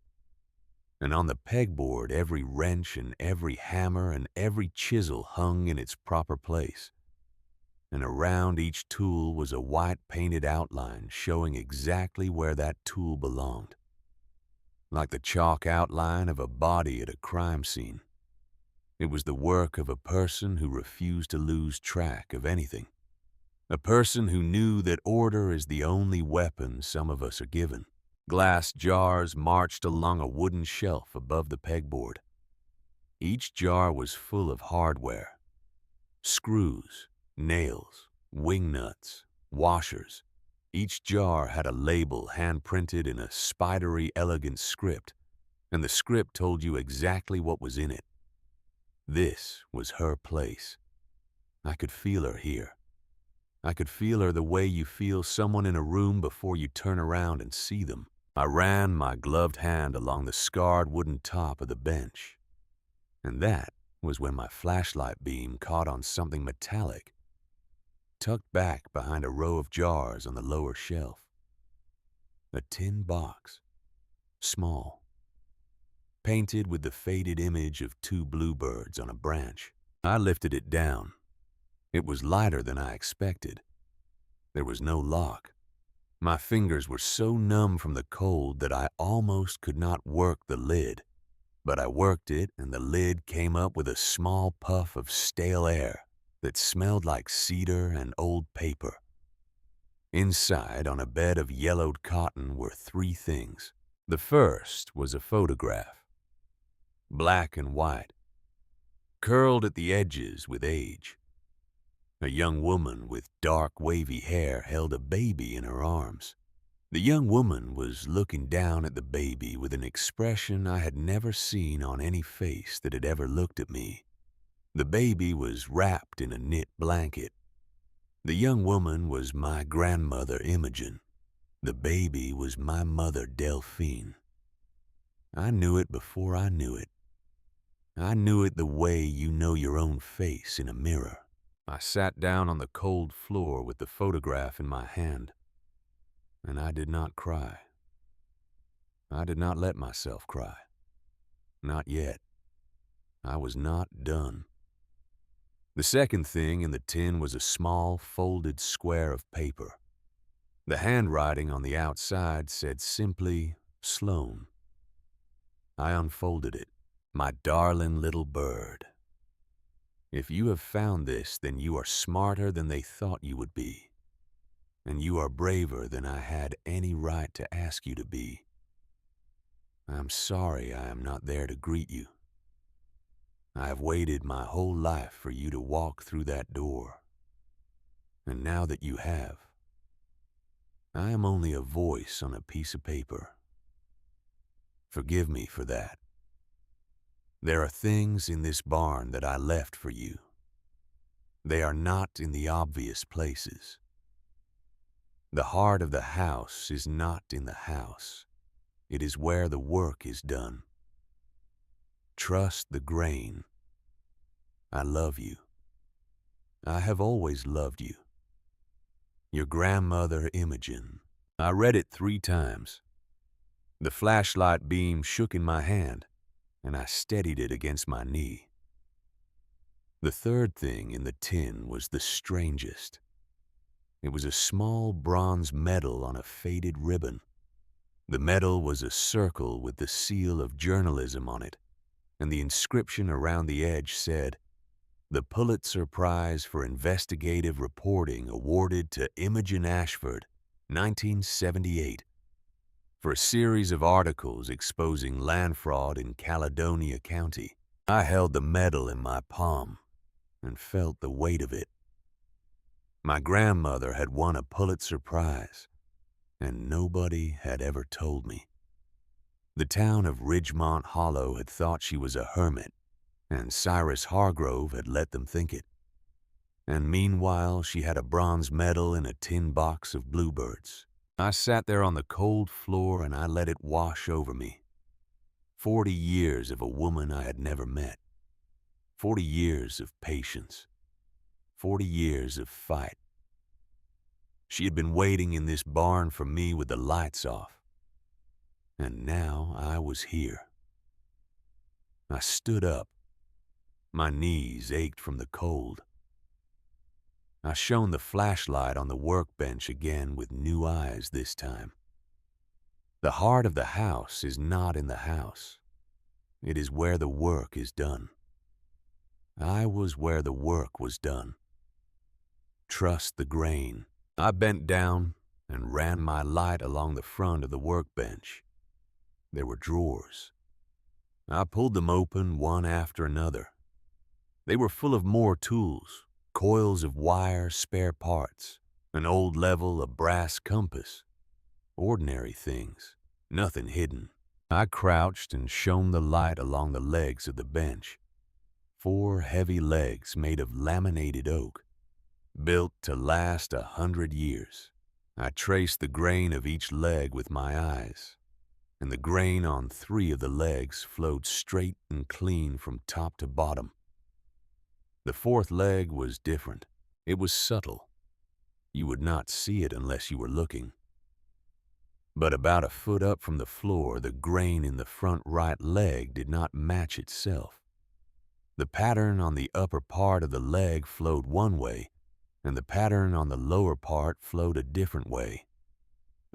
and on the pegboard every wrench and every hammer and every chisel hung in its proper place. And around each tool was a white painted outline showing exactly where that tool belonged, like the chalk outline of a body at a crime scene. It was the work of a person who refused to lose track of anything. A person who knew that order is the only weapon some of us are given. Glass jars marched along a wooden shelf above the pegboard. Each jar was full of hardware: screws, nails, wing nuts, washers. Each jar had a label hand-printed in a spidery, elegant script, and the script told you exactly what was in it. This was her place. I could feel her here. I could feel her the way you feel someone in a room before you turn around and see them. I ran my gloved hand along the scarred wooden top of the bench, and that was when my flashlight beam caught on something metallic, tucked back behind a row of jars on the lower shelf. A tin box, small, painted with the faded image of 2 bluebirds on a branch. I lifted it down, It was lighter than I expected. There was no lock. My fingers were so numb from the cold that I almost could not work the lid. But I worked it, and the lid came up with a small puff of stale air that smelled like cedar and old paper. Inside, on a bed of yellowed cotton, were three things. The first was a photograph, black and white, curled at the edges with age. A young woman with dark, wavy hair held a baby in her arms. The young woman was looking down at the baby with an expression I had never seen on any face that had ever looked at me. The baby was wrapped in a knit blanket. The young woman was my grandmother, Imogen. The baby was my mother, Delphine. I knew it before I knew it. I knew it the way you know your own face in a mirror. I sat down on the cold floor with the photograph in my hand, and I did not cry. I did not let myself cry. Not yet. I was not done. The second thing in the tin was a small, folded square of paper. The handwriting on the outside said simply, Sloan. I unfolded it. My darling little bird. If you have found this, then you are smarter than they thought you would be. And you are braver than I had any right to ask you to be. I am sorry I am not there to greet you. I have waited my whole life for you to walk through that door. And now that you have, I am only a voice on a piece of paper. Forgive me for that. There are things in this barn that I left for you. They are not in the obvious places. The heart of the house is not in the house. It is where the work is done. Trust the grain. I love you. I have always loved you. Your grandmother, Imogen. I read it 3 times. The flashlight beam shook in my hand, and I steadied it against my knee. The third thing in the tin was the strangest. It was a small bronze medal on a faded ribbon. The medal was a circle with the seal of journalism on it, and the inscription around the edge said, "The Pulitzer Prize for Investigative Reporting awarded to Imogen Ashford, 1978, for a series of articles exposing land fraud in Caledonia County." I held the medal in my palm and felt the weight of it. My grandmother had won a Pulitzer Prize, and nobody had ever told me. The town of Ridgemont Hollow had thought she was a hermit, and Cyrus Hargrove had let them think it. And meanwhile, she had a bronze medal in a tin box of bluebirds. I sat there on the cold floor and I let it wash over me. 40 years of a woman I had never met. 40 years of patience. 40 years of fight. She had been waiting in this barn for me with the lights off. And now I was here. I stood up. My knees ached from the cold. I shone the flashlight on the workbench again with new eyes this time. The heart of the house is not in the house. It is where the work is done. I was where the work was done. Trust the grain. I bent down and ran my light along the front of the workbench. There were drawers. I pulled them open one after another. They were full of more tools, coils of wire, spare parts, an old level, a brass compass. Ordinary things, nothing hidden. I crouched and shone the light along the legs of the bench. 4 heavy legs made of laminated oak, built to last 100 years. I traced the grain of each leg with my eyes, and the grain on 3 of the legs flowed straight and clean from top to bottom. The 4th leg was different. It was subtle. You would not see it unless you were looking. But about a foot up from the floor, the grain in the front right leg did not match itself. The pattern on the upper part of the leg flowed one way, and the pattern on the lower part flowed a different way.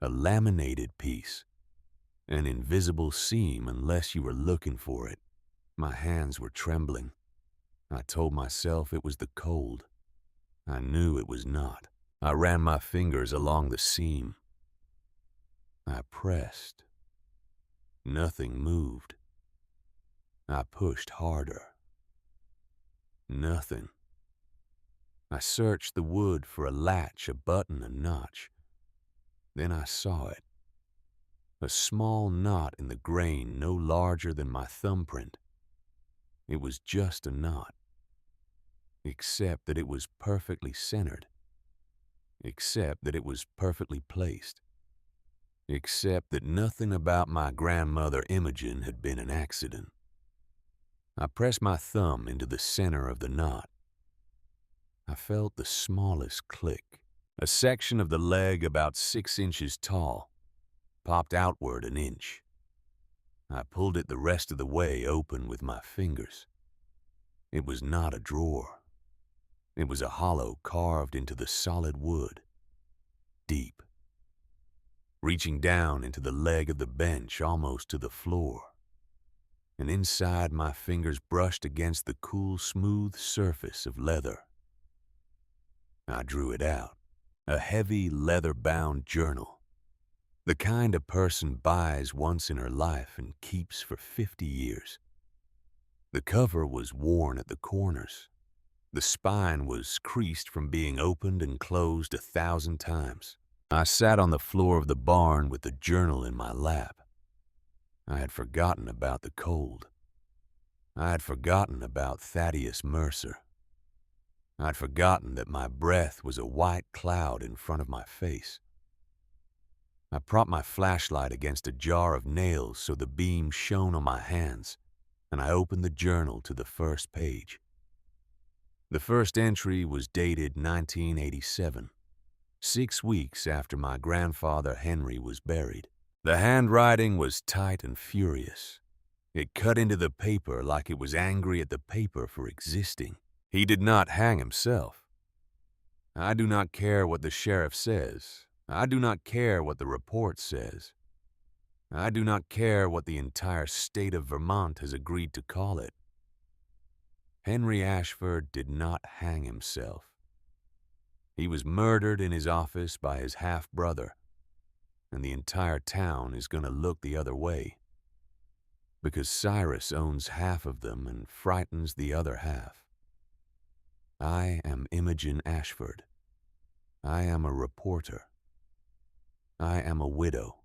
A laminated piece, an invisible seam unless you were looking for it. My hands were trembling. I told myself it was the cold. I knew it was not. I ran my fingers along the seam. I pressed. Nothing moved. I pushed harder. Nothing. I searched the wood for a latch, a button, a notch. Then I saw it. A small knot in the grain no larger than my thumbprint. It was just a knot, except that it was perfectly centered, except that it was perfectly placed, except that nothing about my grandmother Imogen had been an accident. I pressed my thumb into the center of the knot. I felt the smallest click. A section of the leg about 6 inches tall popped outward an inch. I pulled it the rest of the way open with my fingers. It was not a drawer. It was a hollow carved into the solid wood, deep, reaching down into the leg of the bench almost to the floor. And inside my fingers brushed against the cool, smooth surface of leather. I drew it out, a heavy, leather-bound journal, the kind a person buys once in her life and keeps for 50 years. The cover was worn at the corners. The spine was creased from being opened and closed 1,000 times. I sat on the floor of the barn with the journal in my lap. I had forgotten about the cold. I had forgotten about Thaddeus Mercer. I'd forgotten that my breath was a white cloud in front of my face. I propped my flashlight against a jar of nails so the beam shone on my hands, and I opened the journal to the first page. The first entry was dated 1987, 6 weeks after my grandfather Henry was buried. The handwriting was tight and furious. It cut into the paper like it was angry at the paper for existing. He did not hang himself. I do not care what the sheriff says. I do not care what the report says. I do not care what the entire state of Vermont has agreed to call it. Henry Ashford did not hang himself. He was murdered in his office by his half-brother, and the entire town is going to look the other way, because Cyrus owns half of them and frightens the other half. I am Imogen Ashford. I am a reporter. I am a widow.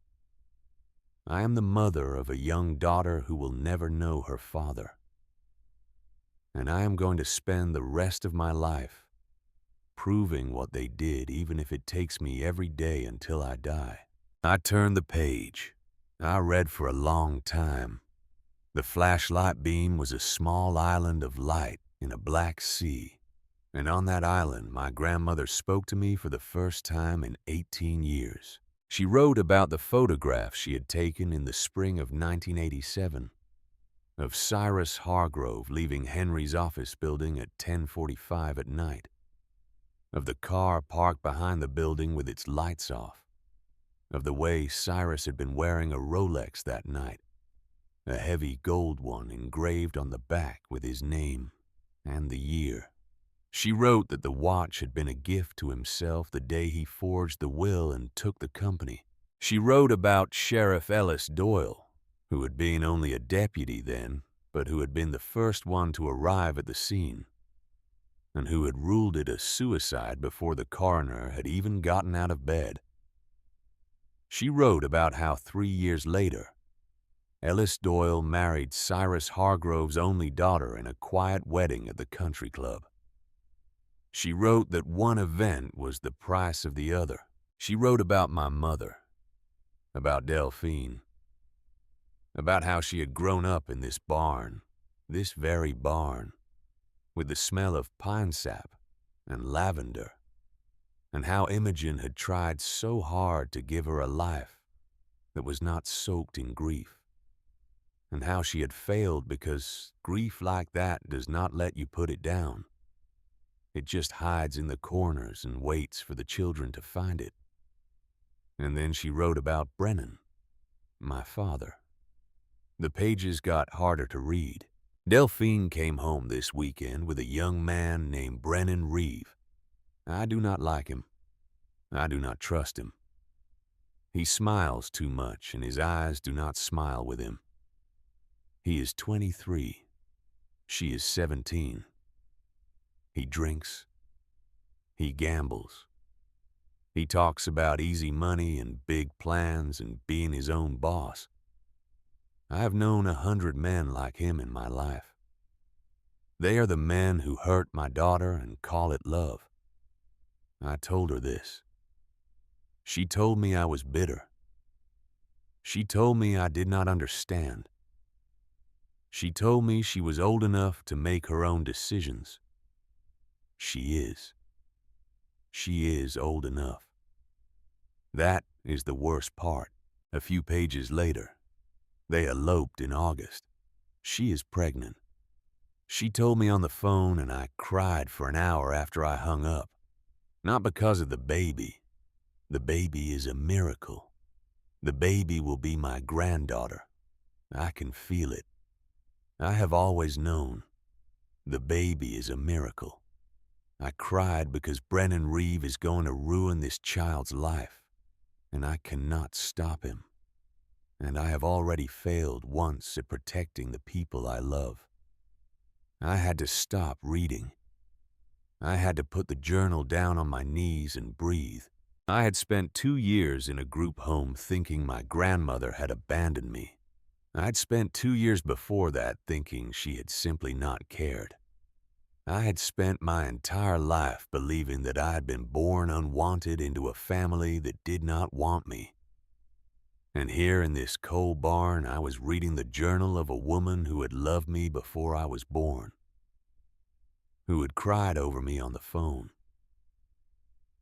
I am the mother of a young daughter who will never know her father. And I am going to spend the rest of my life proving what they did, even if it takes me every day until I die. I turned the page. I read for a long time. The flashlight beam was a small island of light in a black sea. And on that island, my grandmother spoke to me for the first time in 18 years. She wrote about the photograph she had taken in the spring of 1987 of Cyrus Hargrove leaving Henry's office building at 10:45 at night, of the car parked behind the building with its lights off, of the way Cyrus had been wearing a Rolex that night, a heavy gold one engraved on the back with his name and the year. She wrote that the watch had been a gift to himself the day he forged the will and took the company. She wrote about Sheriff Ellis Doyle, who had been only a deputy then, but who had been the first one to arrive at the scene, and who had ruled it a suicide before the coroner had even gotten out of bed. She wrote about how 3 years later, Ellis Doyle married Cyrus Hargrove's only daughter in a quiet wedding at the country club. She wrote that one event was the price of the other. She wrote about my mother, about Delphine, about how she had grown up in this barn, this very barn, with the smell of pine sap and lavender, and how Imogen had tried so hard to give her a life that was not soaked in grief, and how she had failed because grief like that does not let you put it down. It just hides in the corners and waits for the children to find it. And then she wrote about Brennan, my father. The pages got harder to read. Delphine came home this weekend with a young man named Brennan Reeve. I do not like him. I do not trust him. He smiles too much, and his eyes do not smile with him. He is 23. She is 17. He drinks. He gambles. He talks about easy money and big plans and being his own boss. I have known 100 men like him in my life. They are the men who hurt my daughter and call it love. I told her this. She told me I was bitter. She told me I did not understand. She told me she was old enough to make her own decisions. She is. She is old enough. That is the worst part. A few pages later, they eloped in August. She is pregnant. She told me on the phone, and I cried for an hour after I hung up. Not because of the baby. The baby is a miracle. The baby will be my granddaughter. I can feel it. I have always known. The baby is a miracle. I cried because Brennan Reeve is going to ruin this child's life, and I cannot stop him. And I have already failed once at protecting the people I love. I had to stop reading. I had to put the journal down on my knees and breathe. I had spent 2 years in a group home thinking my grandmother had abandoned me. I'd spent 2 years before that thinking she had simply not cared. I had spent my entire life believing that I had been born unwanted into a family that did not want me. And here in this coal barn, I was reading the journal of a woman who had loved me before I was born, who had cried over me on the phone,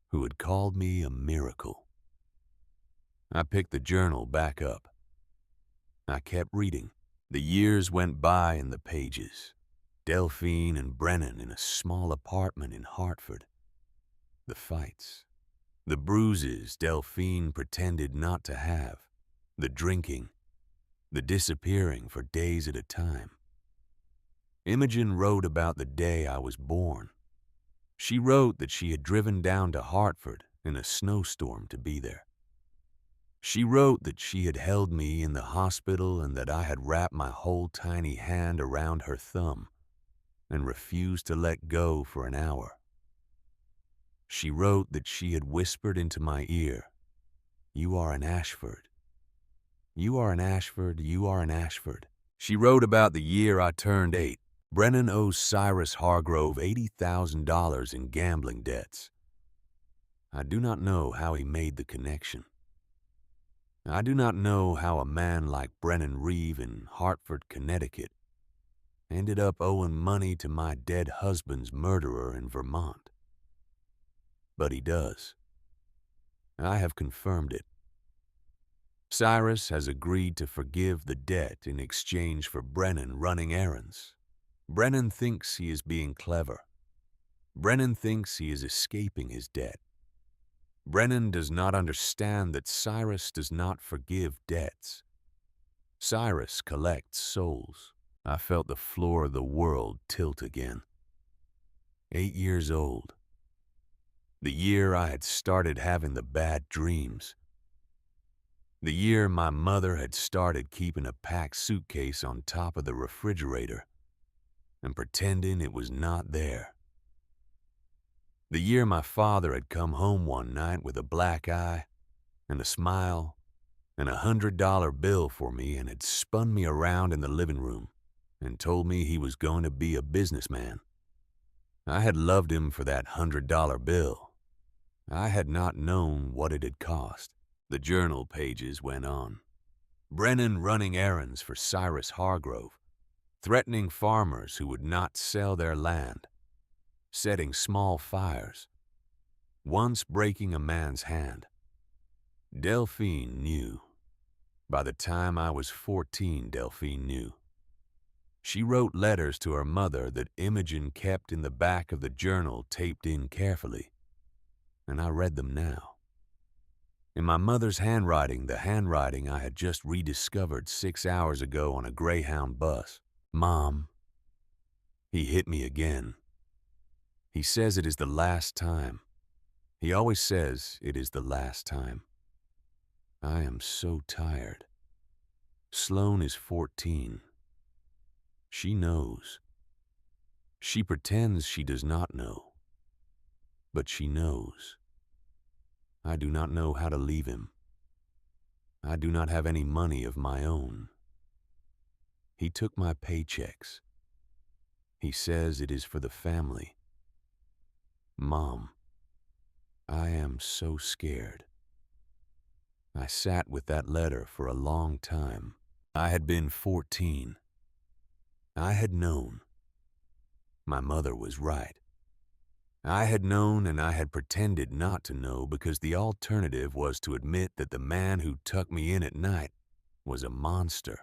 who had called me a miracle. I picked the journal back up. I kept reading. The years went by in the pages. Delphine and Brennan in a small apartment in Hartford. The fights. The bruises Delphine pretended not to have. The drinking. The disappearing for days at a time. Imogen wrote about the day I was born. She wrote that she had driven down to Hartford in a snowstorm to be there. She wrote that she had held me in the hospital and that I had wrapped my whole tiny hand around her thumb and refused to let go for an hour. She wrote that she had whispered into my ear, "You are an Ashford. You are an Ashford, you are an Ashford." She wrote about the year I turned 8. Brennan owes Cyrus Hargrove $80,000 in gambling debts. I do not know how he made the connection. I do not know how a man like Brennan Reeve in Hartford, Connecticut, ended up owing money to my dead husband's murderer in Vermont. But he does. I have confirmed it. Cyrus has agreed to forgive the debt in exchange for Brennan running errands. Brennan thinks he is being clever. Brennan thinks he is escaping his debt. Brennan does not understand that Cyrus does not forgive debts. Cyrus collects souls. I felt the floor of the world tilt again. 8 years old. The year I had started having the bad dreams. The year my mother had started keeping a packed suitcase on top of the refrigerator and pretending it was not there. The year my father had come home one night with a black eye and a smile and a $100 bill for me and had spun me around in the living room and told me he was going to be a businessman. I had loved him for that $100 bill. I had not known what it had cost. The journal pages went on. Brennan running errands for Cyrus Hargrove, threatening farmers who would not sell their land, setting small fires, once breaking a man's hand. Delphine knew. By the time I was 14, Delphine knew. She wrote letters to her mother that Imogen kept in the back of the journal taped in carefully, and I read them now. In my mother's handwriting, the handwriting I had just rediscovered 6 hours ago on a Greyhound bus. Mom, he hit me again. He says it is the last time. He always says it is the last time. I am so tired. Sloane is 14. She knows. She pretends she does not know. But she knows. I do not know how to leave him. I do not have any money of my own. He took my paychecks. He says it is for the family. Mom, I am so scared. I sat with that letter for a long time. I had been 14. I had known. My mother was right. I had known, and I had pretended not to know, because the alternative was to admit that the man who tucked me in at night was a monster.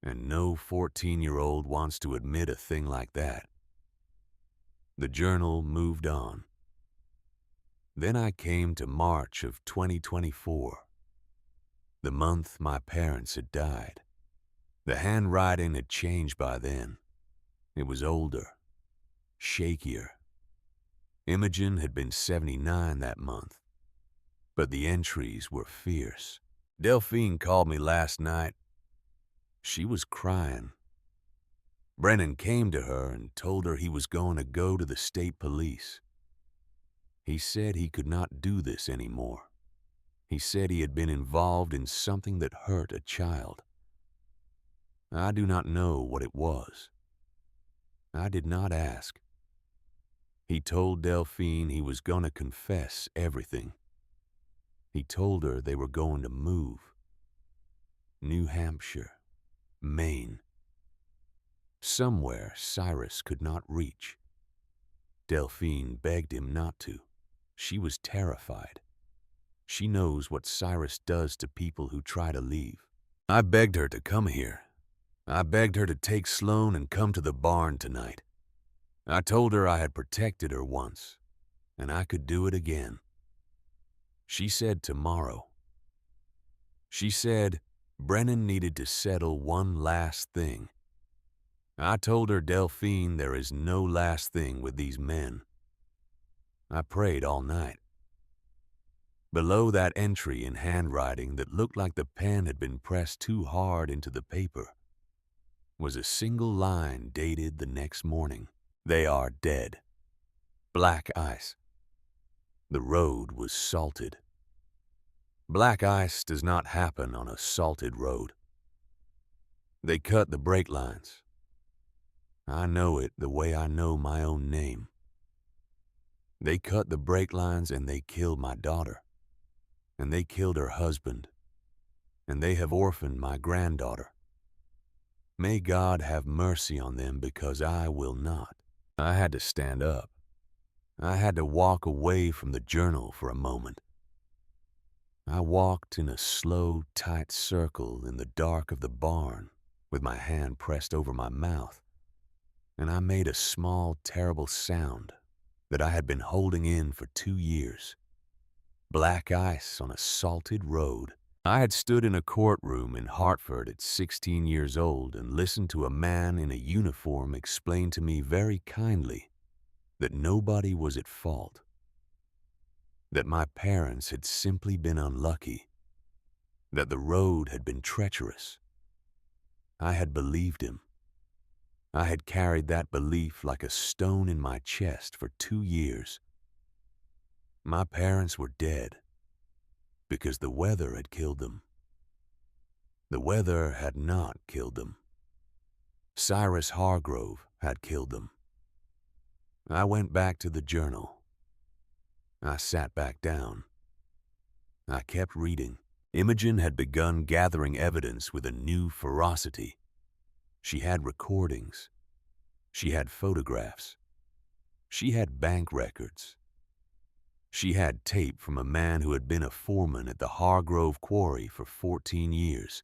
And no 14-year-old wants to admit a thing like that. The journal moved on. Then I came to March of 2024, the month my parents had died. The handwriting had changed by then. It was older, shakier. Imogen had been 79 that month, but the entries were fierce. Delphine called me last night. She was crying. Brennan came to her and told her he was going to go to the state police. He said he could not do this anymore. He said he had been involved in something that hurt a child. I do not know what it was. I did not ask. He told Delphine he was going to confess everything. He told her they were going to move. New Hampshire, Maine. Somewhere Cyrus could not reach. Delphine begged him not to. She was terrified. She knows what Cyrus does to people who try to leave. I begged her to come here. I begged her to take Sloane and come to the barn tonight. I told her I had protected her once, and I could do it again. She said tomorrow. She said Brennan needed to settle one last thing. I told her, Delphine, there is no last thing with these men. I prayed all night. Below that entry in handwriting that looked like the pen had been pressed too hard into the paper was a single line dated the next morning. They are dead. Black ice. The road was salted. Black ice does not happen on a salted road. They cut the brake lines. I know it the way I know my own name. They cut the brake lines and they killed my daughter. And they killed her husband. And they have orphaned my granddaughter. May God have mercy on them, because I will not. I had to stand up. I had to walk away from the journal for a moment. I walked in a slow, tight circle in the dark of the barn with my hand pressed over my mouth, and I made a small, terrible sound that I had been holding in for 2 years. Black ice on a salted road. I had stood in a courtroom in Hartford at 16 years old and listened to a man in a uniform explain to me very kindly that nobody was at fault, that my parents had simply been unlucky, that the road had been treacherous. I had believed him. I had carried that belief like a stone in my chest for 2 years. My parents were dead because the weather had killed them. The weather had not killed them. Cyrus Hargrove had killed them. I went back to the journal. I sat back down. I kept reading. Imogen had begun gathering evidence with a new ferocity. She had recordings. She had photographs. She had bank records. She had tape from a man who had been a foreman at the Hargrove Quarry for 14 years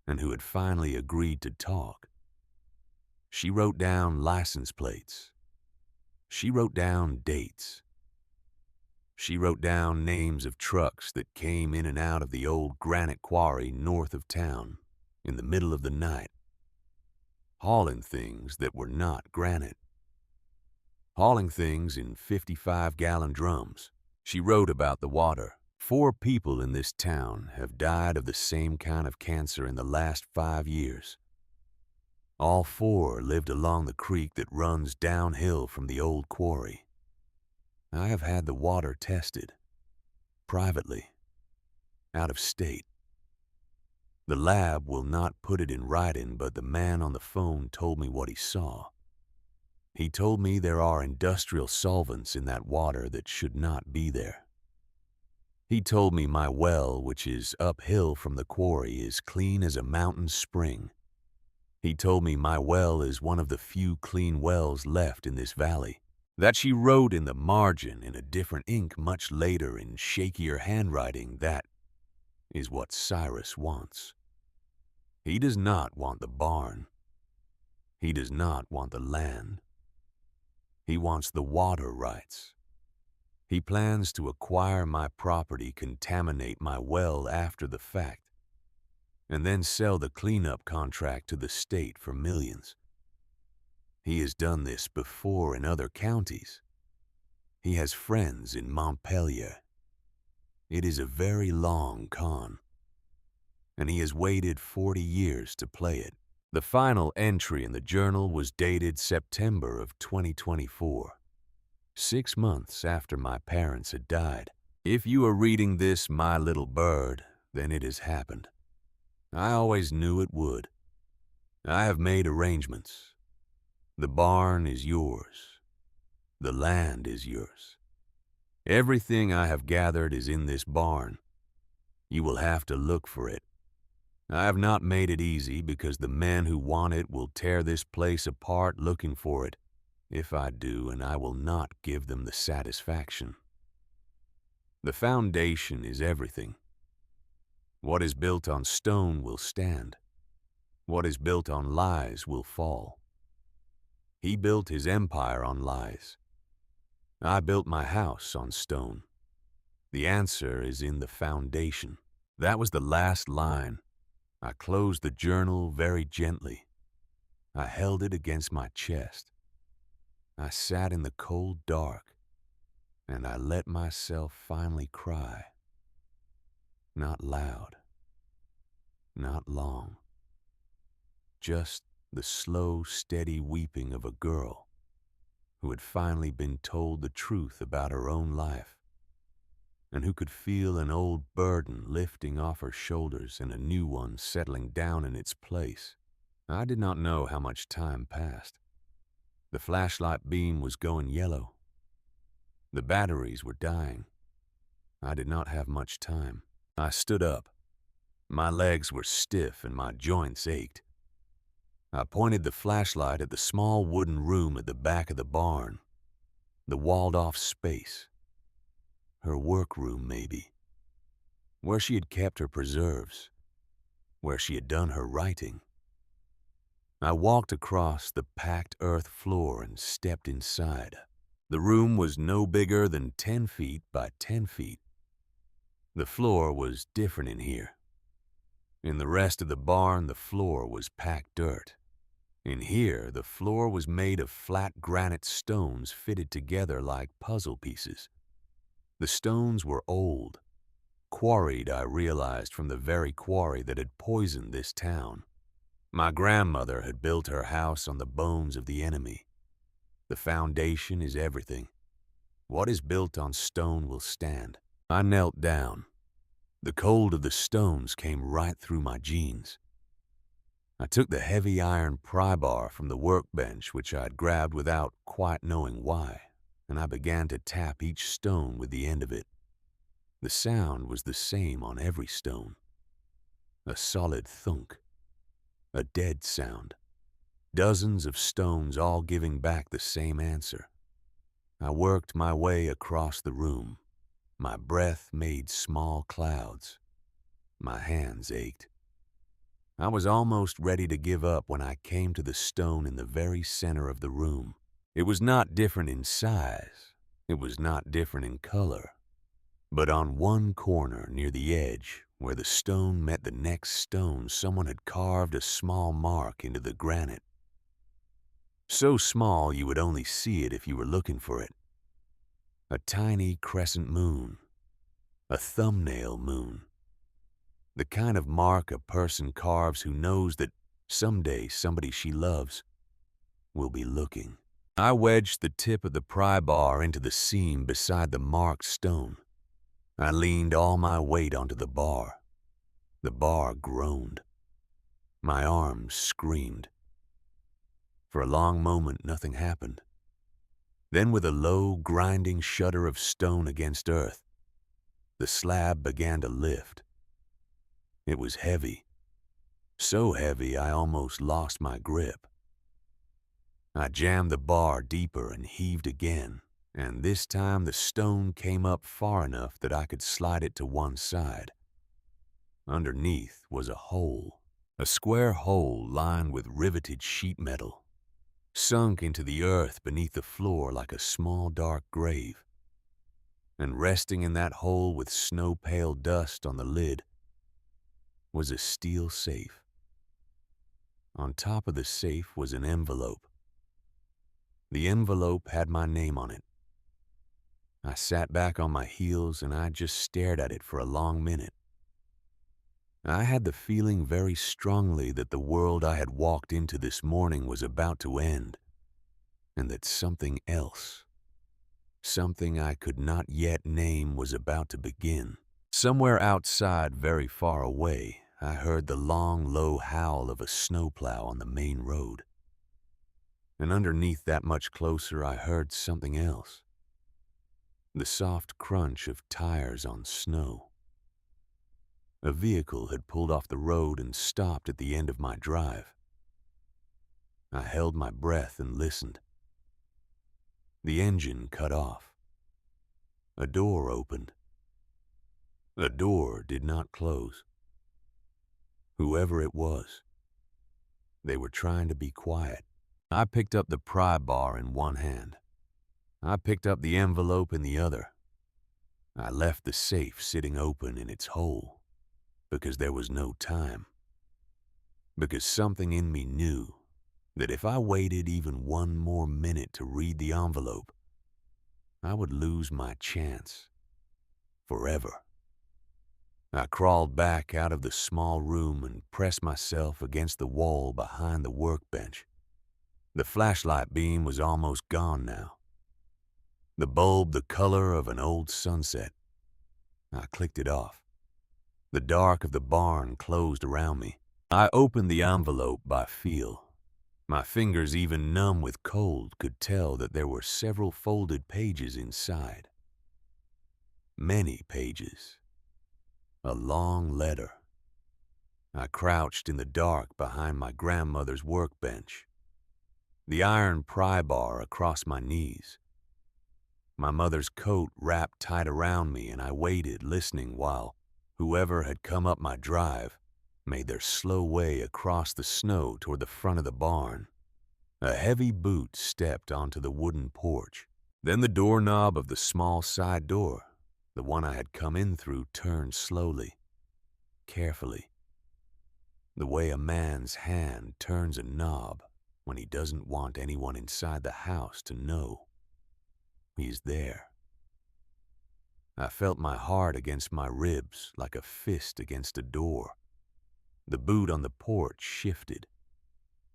and who had finally agreed to talk. She wrote down license plates. She wrote down dates. She wrote down names of trucks that came in and out of the old granite quarry north of town in the middle of the night, hauling things that were not granite, hauling things in 55-gallon drums. She wrote about the water. 4 people in this town have died of the same kind of cancer in the last 5 years. All 4 lived along the creek that runs downhill from the old quarry. I have had the water tested, privately, out of state. The lab will not put it in writing, but the man on the phone told me what he saw. He told me there are industrial solvents in that water that should not be there. He told me my well, which is uphill from the quarry, is clean as a mountain spring. He told me my well is one of the few clean wells left in this valley. That she wrote in the margin in a different ink much later in shakier handwriting, that is what Cyrus wants. He does not want the barn. He does not want the land. He wants the water rights. He plans to acquire my property, contaminate my well after the fact, and then sell the cleanup contract to the state for millions. He has done this before in other counties. He has friends in Montpelier. It is a very long con, and he has waited 40 years to play it. The final entry in the journal was dated September of 2024, 6 months after my parents had died. If you are reading this, my little bird, then it has happened. I always knew it would. I have made arrangements. The barn is yours. The land is yours. Everything I have gathered is in this barn. You will have to look for it. I have not made it easy because the men who want it will tear this place apart looking for it, if I do, and I will not give them the satisfaction. The foundation is everything. What is built on stone will stand. What is built on lies will fall. He built his empire on lies. I built my house on stone. The answer is in the foundation. That was the last line. I closed the journal very gently. I held it against my chest. I sat in the cold dark, and I let myself finally cry. Not loud, not long. Just the slow, steady weeping of a girl who had finally been told the truth about her own life, and who could feel an old burden lifting off her shoulders and a new one settling down in its place. I did not know how much time passed. The flashlight beam was going yellow. The batteries were dying. I did not have much time. I stood up. My legs were stiff and my joints ached. I pointed the flashlight at the small wooden room at the back of the barn, the walled-off space. Her workroom, maybe, where she had kept her preserves, where she had done her writing. I walked across the packed earth floor and stepped inside. The room was no bigger than 10 feet by 10 feet. The floor was different in here. In the rest of the barn, the floor was packed dirt. In here, the floor was made of flat granite stones fitted together like puzzle pieces. The stones were old, quarried, I realized, from the very quarry that had poisoned this town. My grandmother had built her house on the bones of the enemy. The foundation is everything. What is built on stone will stand. I knelt down. The cold of the stones came right through my jeans. I took the heavy iron pry bar from the workbench, which I had grabbed without quite knowing why, and I began to tap each stone with the end of it. The sound was the same on every stone. A solid thunk. A dead sound. Dozens of stones all giving back the same answer. I worked my way across the room. My breath made small clouds. My hands ached. I was almost ready to give up when I came to the stone in the very center of the room. It was not different in size. It was not different in color. But on one corner near the edge, where the stone met the next stone, someone had carved a small mark into the granite. So small you would only see it if you were looking for it. A tiny crescent moon. A thumbnail moon. The kind of mark a person carves who knows that someday somebody she loves will be looking. I wedged the tip of the pry bar into the seam beside the marked stone. I leaned all my weight onto the bar. The bar groaned. My arms screamed. For a long moment, nothing happened. Then, with a low, grinding shudder of stone against earth, the slab began to lift. It was heavy. So heavy I almost lost my grip. I jammed the bar deeper and heaved again, and this time the stone came up far enough that I could slide it to one side. Underneath was a hole, a square hole lined with riveted sheet metal, sunk into the earth beneath the floor like a small dark grave. And resting in that hole with snow-pale dust on the lid was a steel safe. On top of the safe was an envelope. The envelope had my name on it. I sat back on my heels and I just stared at it for a long minute. I had the feeling very strongly that the world I had walked into this morning was about to end, and that something else, something I could not yet name, was about to begin. Somewhere outside, very far away, I heard the long, low howl of a snowplow on the main road. And underneath that much closer, I heard something else. The soft crunch of tires on snow. A vehicle had pulled off the road and stopped at the end of my drive. I held my breath and listened. The engine cut off. A door opened. A door did not close. Whoever it was, they were trying to be quiet. I picked up the pry bar in one hand. I picked up the envelope in the other. I left the safe sitting open in its hole because there was no time. Because something in me knew that if I waited even one more minute to read the envelope, I would lose my chance forever. I crawled back out of the small room and pressed myself against the wall behind the workbench. The flashlight beam was almost gone now. The bulb the color of an old sunset. I clicked it off. The dark of the barn closed around me. I opened the envelope by feel. My fingers, even numb with cold, could tell that there were several folded pages inside. Many pages. A long letter. I crouched in the dark behind my grandmother's workbench, the iron pry bar across my knees. My mother's coat wrapped tight around me, and I waited, listening while whoever had come up my drive made their slow way across the snow toward the front of the barn. A heavy boot stepped onto the wooden porch. Then the doorknob of the small side door, the one I had come in through, turned slowly, carefully, the way a man's hand turns a knob when he doesn't want anyone inside the house to know he's there. I felt my heart against my ribs like a fist against a door. The boot on the porch shifted.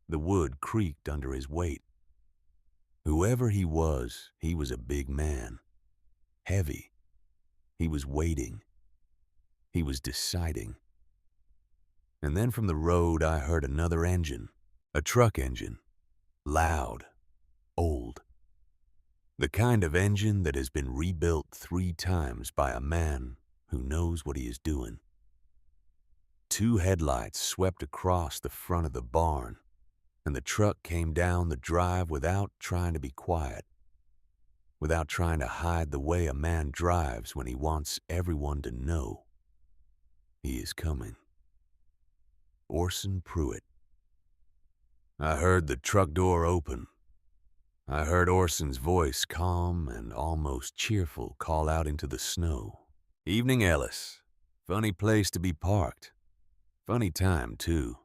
The wood creaked under his weight. Whoever he was a big man. Heavy. He was waiting. He was deciding. And then from the road I heard another engine. A truck engine. Loud. Old. The kind of engine that has been rebuilt 3 times by a man who knows what he is doing. 2 headlights swept across the front of the barn, and the truck came down the drive without trying to be quiet. without trying to hide the way a man drives when he wants everyone to know he is coming. Orson Pruitt. I heard the truck door open. I heard Orson's voice, calm and almost cheerful, call out into the snow. "Evening, Ellis. Funny place to be parked. Funny time, too.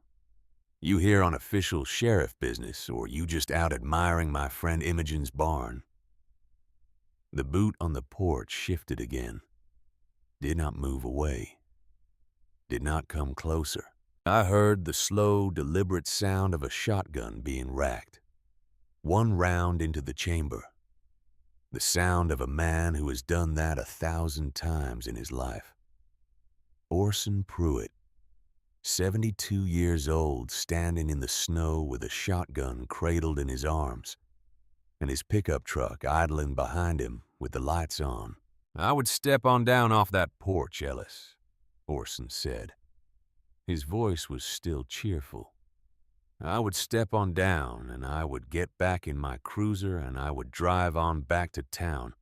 You here on official sheriff business, or you just out admiring my friend Imogen's barn?" The boot on the porch shifted again. Did not move away. Did not come closer. I heard the slow, deliberate sound of a shotgun being racked. One round into the chamber. The sound of a man who has done that 1,000 times in his life. Orson Pruitt, 72 years old, standing in the snow with a shotgun cradled in his arms, and his pickup truck idling behind him with the lights on. "I would step on down off that porch, Ellis," Orson said. His voice was still cheerful. "I would step on down, and I would get back in my cruiser, and I would drive on back to town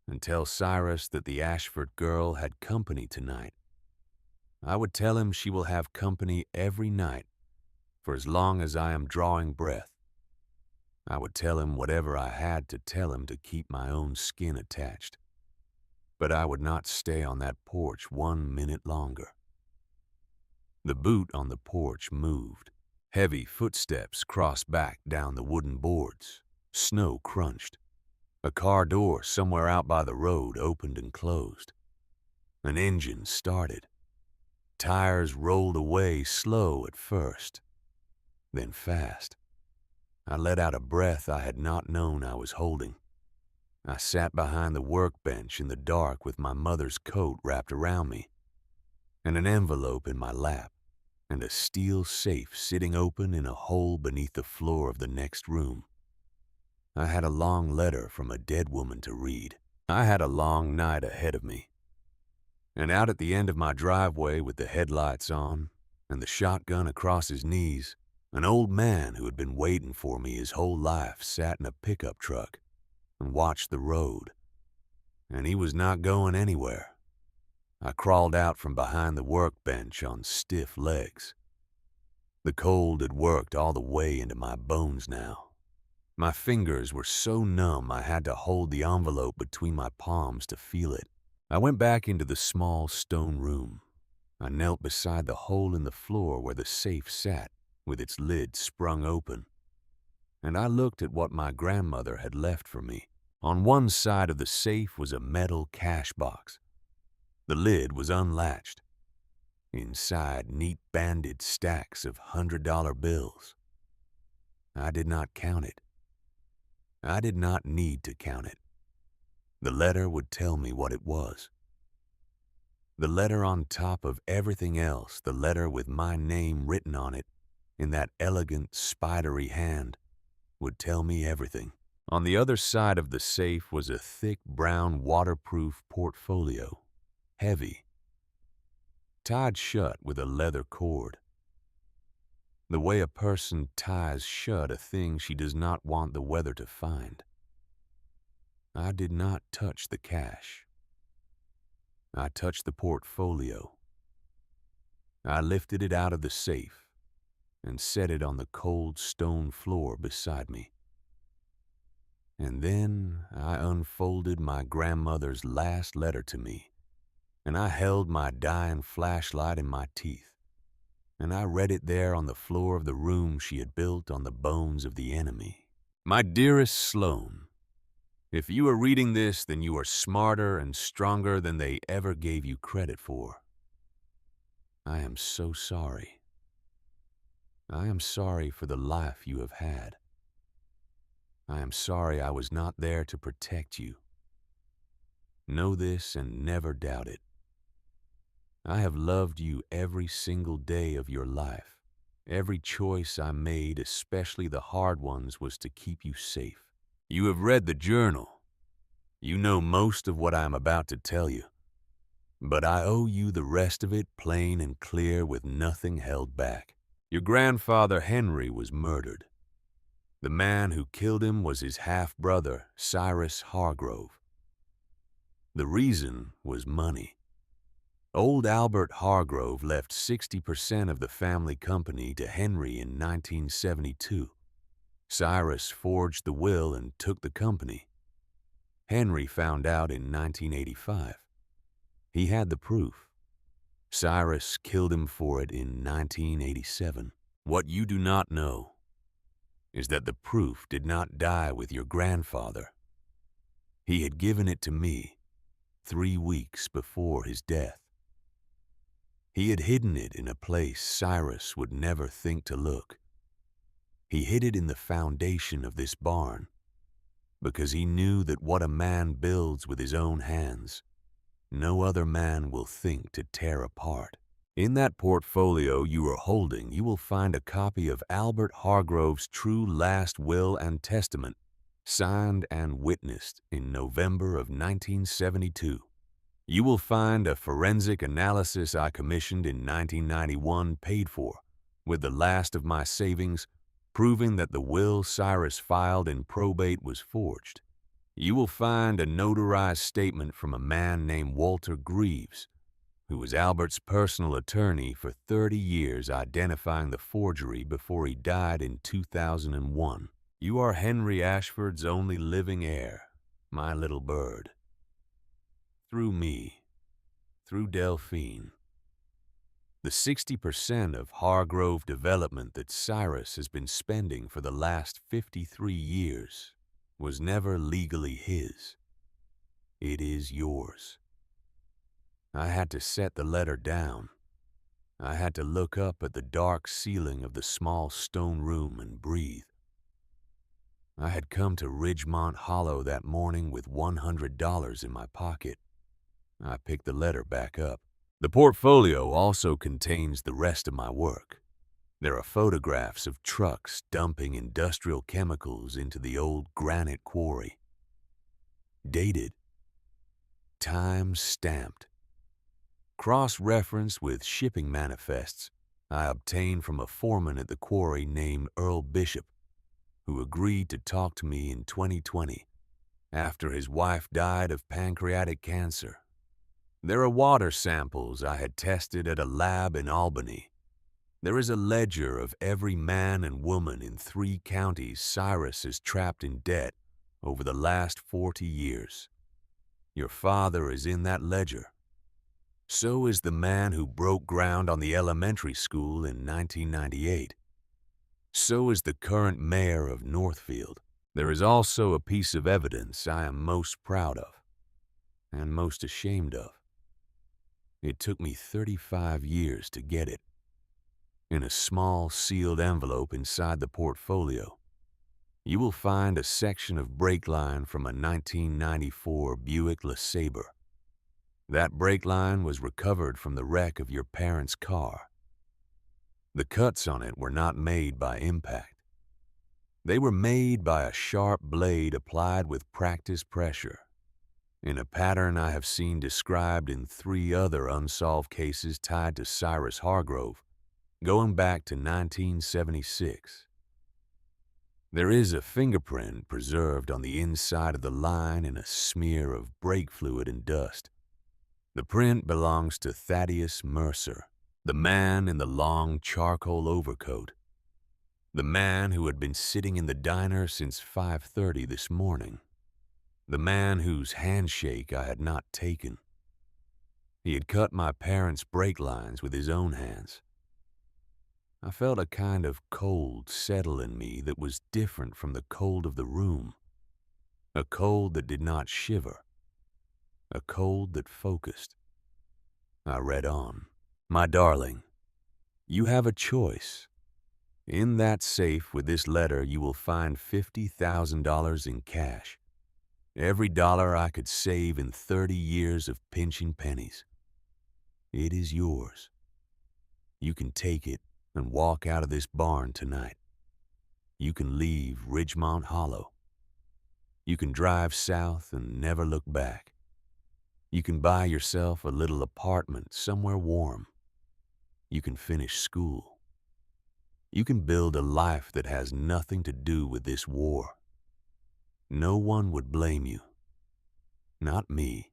and tell Cyrus that the Ashford girl had company tonight. I would tell him she will have company every night for as long as I am drawing breath. I would tell him whatever I had to tell him to keep my own skin attached. But I would not stay on that porch 1 minute longer." The boot on the porch moved. Heavy footsteps crossed back down the wooden boards. Snow crunched. A car door somewhere out by the road opened and closed. An engine started. Tires rolled away, slow at first, then fast. I let out a breath I had not known I was holding. I sat behind the workbench in the dark with my mother's coat wrapped around me, and an envelope in my lap, and a steel safe sitting open in a hole beneath the floor of the next room. I had a long letter from a dead woman to read. I had a long night ahead of me. And out at the end of my driveway with the headlights on and the shotgun across his knees, an old man who had been waiting for me his whole life sat in a pickup truck and watched the road. And he was not going anywhere. I crawled out from behind the workbench on stiff legs. The cold had worked all the way into my bones now. My fingers were so numb I had to hold the envelope between my palms to feel it. I went back into the small stone room. I knelt beside the hole in the floor where the safe sat, with its lid sprung open. And I looked at what my grandmother had left for me. On one side of the safe was a metal cash box. The lid was unlatched. Inside, neat banded stacks of $100 bills. I did not count it. I did not need to count it. The letter would tell me what it was. The letter on top of everything else, the letter with my name written on it in that elegant, spidery hand, would tell me everything. On the other side of the safe was a thick, brown, waterproof portfolio. Heavy, tied shut with a leather cord. The way a person ties shut a thing she does not want the weather to find. I did not touch the cash. I touched the portfolio. I lifted it out of the safe and set it on the cold stone floor beside me. And then I unfolded my grandmother's last letter to me, and I held my dying flashlight in my teeth, and I read it there on the floor of the room she had built on the bones of the enemy. "My dearest Sloane, if you are reading this, then you are smarter and stronger than they ever gave you credit for. I am so sorry. I am sorry for the life you have had. I am sorry I was not there to protect you. Know this and never doubt it. I have loved you every single day of your life. Every choice I made, especially the hard ones, was to keep you safe. You have read the journal. You know most of what I am about to tell you. But I owe you the rest of it plain and clear with nothing held back. Your grandfather Henry was murdered. The man who killed him was his half-brother, Cyrus Hargrove. The reason was money. Old Albert Hargrove left 60% of the family company to Henry in 1972. Cyrus forged the will and took the company. Henry found out in 1985. He had the proof. Cyrus killed him for it in 1987. What you do not know is that the proof did not die with your grandfather. He had given it to me 3 weeks before his death. He had hidden it in a place Cyrus would never think to look. He hid it in the foundation of this barn because he knew that what a man builds with his own hands, no other man will think to tear apart. In that portfolio you are holding, you will find a copy of Albert Hargrove's true last will and testament, signed and witnessed in November of 1972. You will find a forensic analysis I commissioned in 1991 paid for, with the last of my savings, proving that the will Cyrus filed in probate was forged. You will find a notarized statement from a man named Walter Greaves, who was Albert's personal attorney for 30 years, identifying the forgery before he died in 2001. You are Henry Ashford's only living heir, my little bird. Through me, through Delphine. The 60% of Hargrove development that Cyrus has been spending for the last 53 years was never legally his. It is yours. I had to set the letter down. I had to look up at the dark ceiling of the small stone room and breathe. I had come to Ridgemont Hollow that morning with $100 in my pocket. I picked the letter back up. The portfolio also contains the rest of my work. There are photographs of trucks dumping industrial chemicals into the old granite quarry. Dated. Time stamped. Cross-referenced with shipping manifests I obtained from a foreman at the quarry named Earl Bishop, who agreed to talk to me in 2020 after his wife died of pancreatic cancer. There are water samples I had tested at a lab in Albany. There is a ledger of every man and woman in 3 counties Cyrus has trapped in debt over the last 40 years. Your father is in that ledger. So is the man who broke ground on the elementary school in 1998. So is the current mayor of Northfield. There is also a piece of evidence I am most proud of and most ashamed of. It took me 35 years to get it. In a small sealed envelope inside the portfolio, you will find a section of brake line from a 1994 Buick LeSabre. That brake line was recovered from the wreck of your parents' car. The cuts on it were not made by impact. They were made by a sharp blade applied with practice pressure, in a pattern I have seen described in 3 other unsolved cases tied to Cyrus Hargrove, going back to 1976. There is a fingerprint preserved on the inside of the line in a smear of brake fluid and dust. The print belongs to Thaddeus Mercer, the man in the long charcoal overcoat, the man who had been sitting in the diner since 5:30 this morning, the man whose handshake I had not taken. He had cut my parents' brake lines with his own hands. I felt a kind of cold settle in me that was different from the cold of the room, a cold that did not shiver, a cold that focused. I read on. My darling, you have a choice. In that safe with this letter you will find $50,000 in cash. Every dollar I could save in 30 years of pinching pennies. It is yours. You can take it and walk out of this barn tonight. You can leave Ridgemont Hollow. You can drive south and never look back. You can buy yourself a little apartment somewhere warm. You can finish school. You can build a life that has nothing to do with this war. No one would blame you. Not me.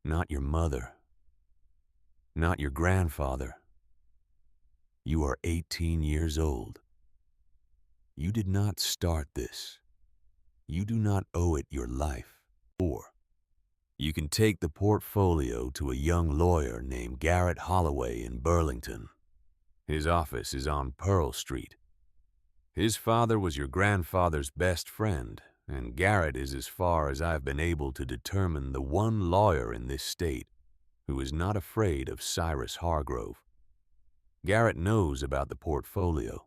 Not your mother. Not your grandfather. You are 18 years old. You did not start this. You do not owe it your life. Or you can take the portfolio to a young lawyer named Garrett Holloway in Burlington. His office is on Pearl Street. His father was your grandfather's best friend, and Garrett is, as far as I've been able to determine, the one lawyer in this state who is not afraid of Cyrus Hargrove. Garrett knows about the portfolio.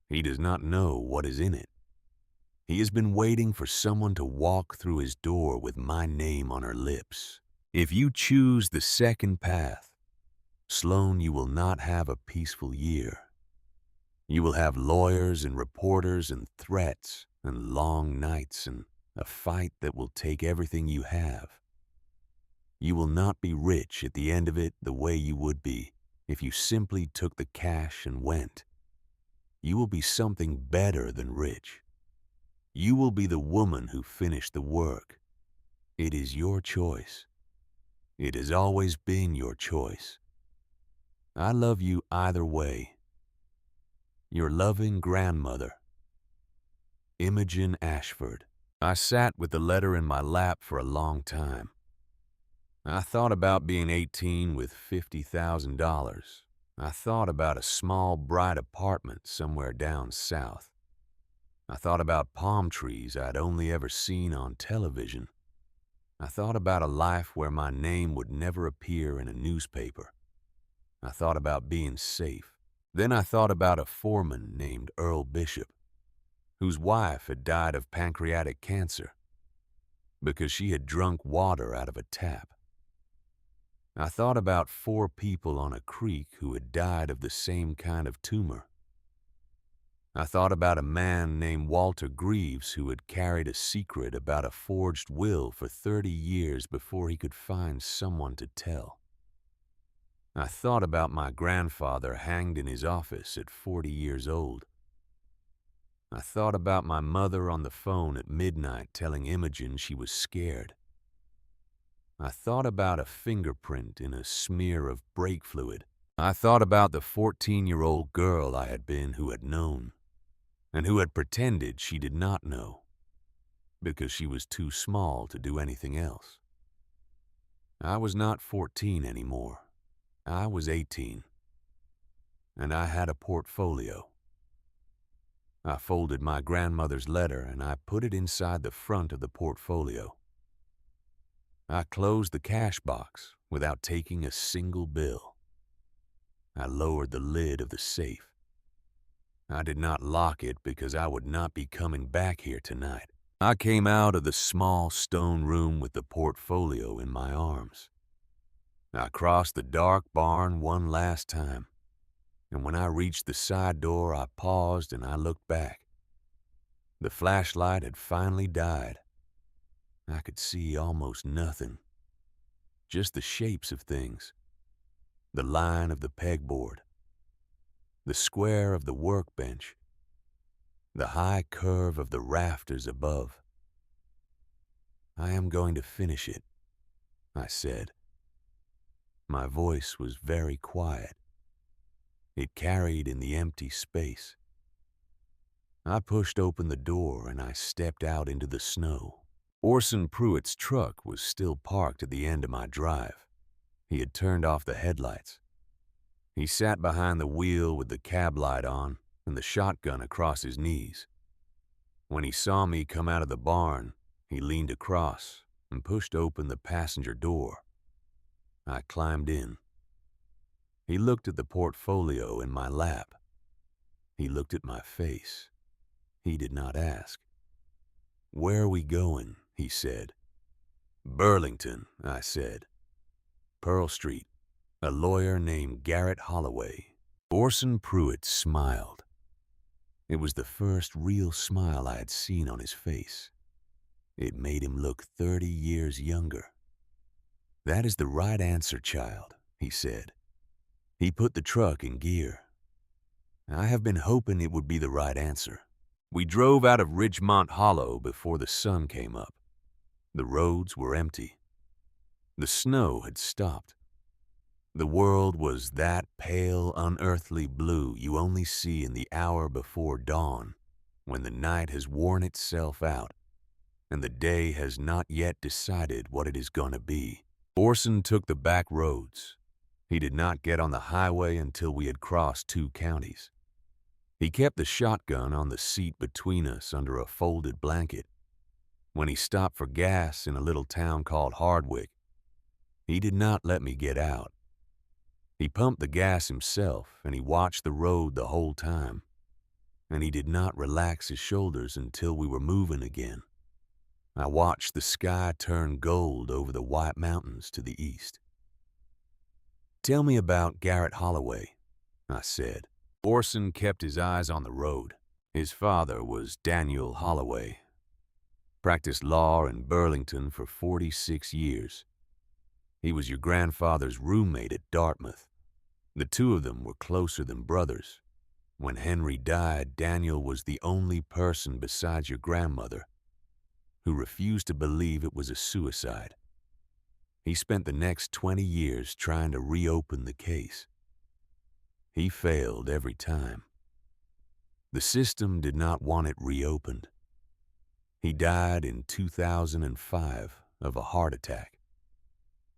He does not know what is in it. He has been waiting for someone to walk through his door with my name on her lips. If you choose the second path, Sloan, you will not have a peaceful year. You will have lawyers and reporters and threats and long nights and a fight that will take everything you have. You will not be rich at the end of it the way you would be if you simply took the cash and went. You will be something better than rich. You will be the woman who finished the work. It is your choice. It has always been your choice. I love you either way. Your loving grandmother, Imogen Ashford. I sat with the letter in my lap for a long time. I thought about being 18 with $50,000. I thought about a small, bright apartment somewhere down south. I thought about palm trees I'd only ever seen on television. I thought about a life where my name would never appear in a newspaper. I thought about being safe. Then I thought about a foreman named Earl Bishop, whose wife had died of pancreatic cancer because she had drunk water out of a tap. I thought about 4 people on a creek who had died of the same kind of tumor. I thought about a man named Walter Greaves who had carried a secret about a forged will for 30 years before he could find someone to tell. I thought about my grandfather hanged in his office at 40 years old. I thought about my mother on the phone at midnight telling Imogen she was scared. I thought about a fingerprint in a smear of brake fluid. I thought about the 14-year-old girl I had been who had known, and who had pretended she did not know, because she was too small to do anything else. I was not 14 anymore. I was 18, and I had a portfolio. I folded my grandmother's letter and I put it inside the front of the portfolio. I closed the cash box without taking a single bill. I lowered the lid of the safe. I did not lock it because I would not be coming back here tonight. I came out of the small stone room with the portfolio in my arms. I crossed the dark barn one last time, and when I reached the side door, I paused and I looked back. The flashlight had finally died. I could see almost nothing, just the shapes of things, the line of the pegboard, the square of the workbench, the high curve of the rafters above. I am going to finish it, I said. My voice was very quiet. It carried in the empty space. I pushed open the door and I stepped out into the snow. Orson Pruitt's truck was still parked at the end of my drive. He had turned off the headlights. He sat behind the wheel with the cab light on and the shotgun across his knees. When he saw me come out of the barn, he leaned across and pushed open the passenger door. I climbed in. He looked at the portfolio in my lap. He looked at my face. He did not ask. "Where are we going?" he said. "Burlington," I said. "Pearl Street. A lawyer named Garrett Holloway." Orson Pruitt smiled. It was the first real smile I had seen on his face. It made him look 30 years younger. "That is the right answer, child," he said. He put the truck in gear. I have been hoping it would be the right answer. We drove out of Ridgemont Hollow before the sun came up. The roads were empty. The snow had stopped. The world was that pale, unearthly blue you only see in the hour before dawn, when the night has worn itself out and the day has not yet decided what it is going to be. Orson took the back roads. He did not get on the highway until we had crossed 2 counties. He kept the shotgun on the seat between us under a folded blanket. When he stopped for gas in a little town called Hardwick, he did not let me get out. He pumped the gas himself, and he watched the road the whole time, and he did not relax his shoulders until we were moving again. I watched the sky turn gold over the white mountains to the east. "Tell me about Garrett Holloway," I said. Orson kept his eyes on the road. His father was Daniel Holloway. Practiced law in Burlington for 46 years. He was your grandfather's roommate at Dartmouth. The two of them were closer than brothers. When Henry died, Daniel was the only person besides your grandmother who refused to believe it was a suicide. He spent the next 20 years trying to reopen the case. He failed every time. The system did not want it reopened. He died in 2005 of a heart attack.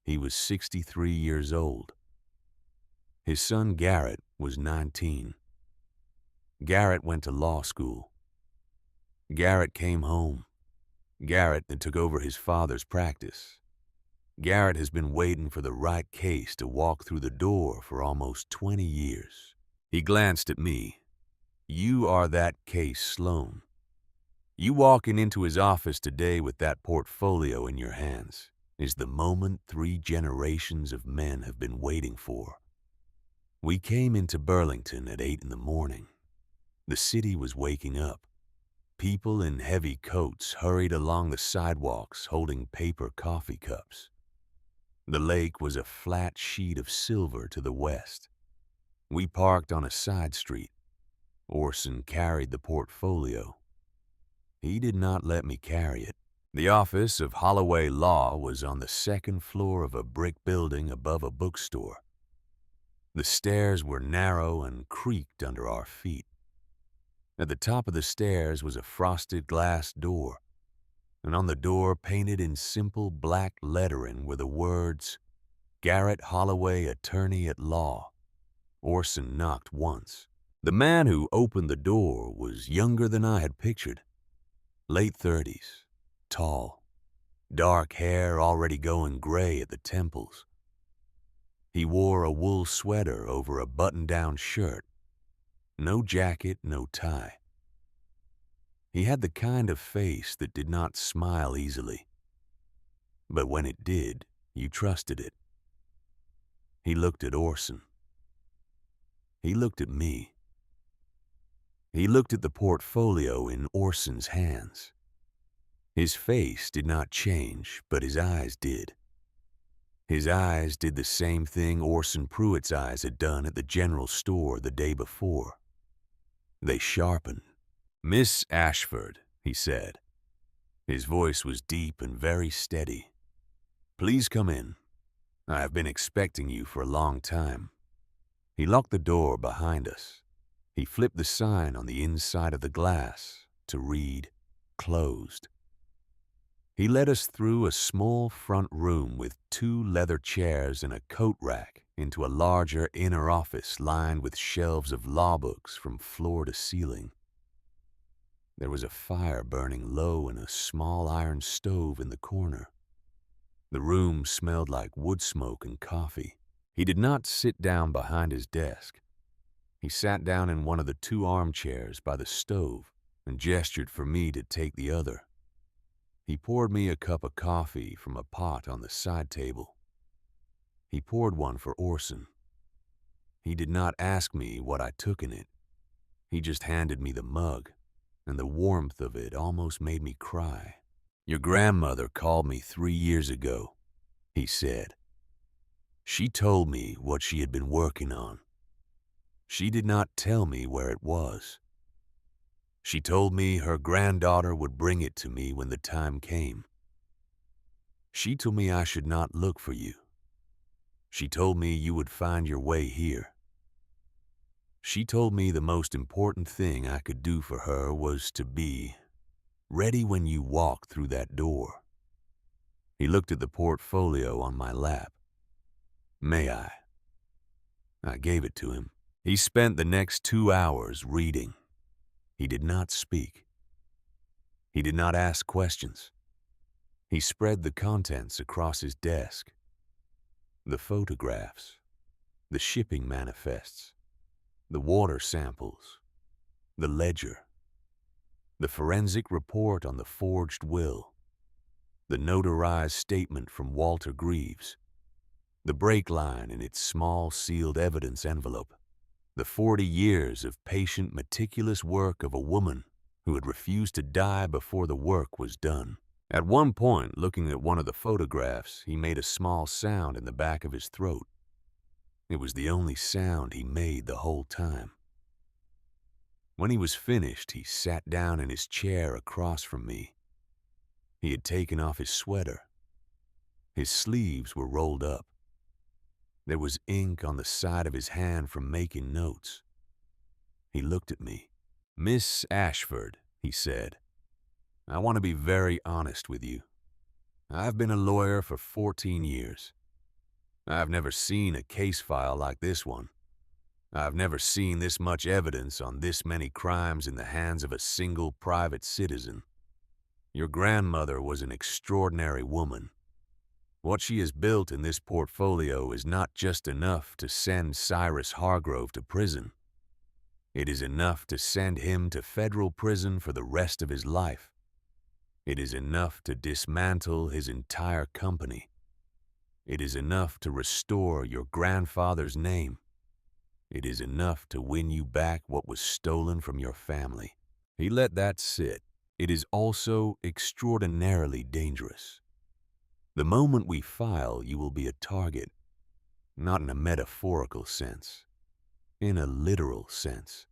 He was 63 years old. His son Garrett was 19. Garrett went to law school. Garrett came home. Garrett then took over his father's practice. Garrett has been waiting for the right case to walk through the door for almost 20 years. He glanced at me. "You are that case, Sloan. You walking into his office today with that portfolio in your hands is the moment 3 generations of men have been waiting for." We came into Burlington at 8 in the morning. The city was waking up. People in heavy coats hurried along the sidewalks holding paper coffee cups. The lake was a flat sheet of silver to the west. We parked on a side street. Orson carried the portfolio. He did not let me carry it. The office of Holloway Law was on the 2nd floor of a brick building above a bookstore. The stairs were narrow and creaked under our feet. At the top of the stairs was a frosted glass door, and on the door, painted in simple black lettering, were the words, "Garrett Holloway, Attorney at Law." Orson knocked once. The man who opened the door was younger than I had pictured. Late 30s, tall, dark hair already going gray at the temples. He wore a wool sweater over a button-down shirt. No jacket, no tie. He had the kind of face that did not smile easily. But when it did, you trusted it. He looked at Orson. He looked at me. He looked at the portfolio in Orson's hands. His face did not change, but his eyes did. His eyes did the same thing Orson Pruitt's eyes had done at the general store the day before. They sharpened. "Miss Ashford," he said. His voice was deep and very steady. "Please come in. I have been expecting you for a long time." He locked the door behind us. He flipped the sign on the inside of the glass to read, "Closed." He led us through a small front room with 2 leather chairs and a coat rack into a larger inner office lined with shelves of law books from floor to ceiling. There was a fire burning low in a small iron stove in the corner. The room smelled like wood smoke and coffee. He did not sit down behind his desk. He sat down in one of the 2 armchairs by the stove and gestured for me to take the other. He poured me a cup of coffee from a pot on the side table. He poured one for Orson. He did not ask me what I took in it. He just handed me the mug, and the warmth of it almost made me cry. "Your grandmother called me 3 years ago," he said. "She told me what she had been working on. She did not tell me where it was. She told me her granddaughter would bring it to me when the time came. She told me I should not look for you. She told me you would find your way here. She told me the most important thing I could do for her was to be ready when you walked through that door. He looked at the portfolio on my lap. May I? I gave it to him. He spent the next 2 hours reading. He did not speak. He did not ask questions. He spread the contents across his desk. The photographs, the shipping manifests, the water samples, the ledger, the forensic report on the forged will, the notarized statement from Walter Greaves, the break line in its small sealed evidence envelope, the 40 years of patient, meticulous work of a woman who had refused to die before the work was done. At one point, looking at one of the photographs, he made a small sound in the back of his throat. It was the only sound he made the whole time. When he was finished, he sat down in his chair across from me. He had taken off his sweater. His sleeves were rolled up. There was ink on the side of his hand from making notes. He looked at me. Miss Ashford, he said, I want to be very honest with you. I've been a lawyer for 14 years. I've never seen a case file like this one. I've never seen this much evidence on this many crimes in the hands of a single private citizen. Your grandmother was an extraordinary woman. What she has built in this portfolio is not just enough to send Cyrus Hargrove to prison. It is enough to send him to federal prison for the rest of his life. It is enough to dismantle his entire company. It is enough to restore your grandfather's name. It is enough to win you back what was stolen from your family. He let that sit. It is also extraordinarily dangerous. The moment we file, you will be a target, not in a metaphorical sense, in a literal sense.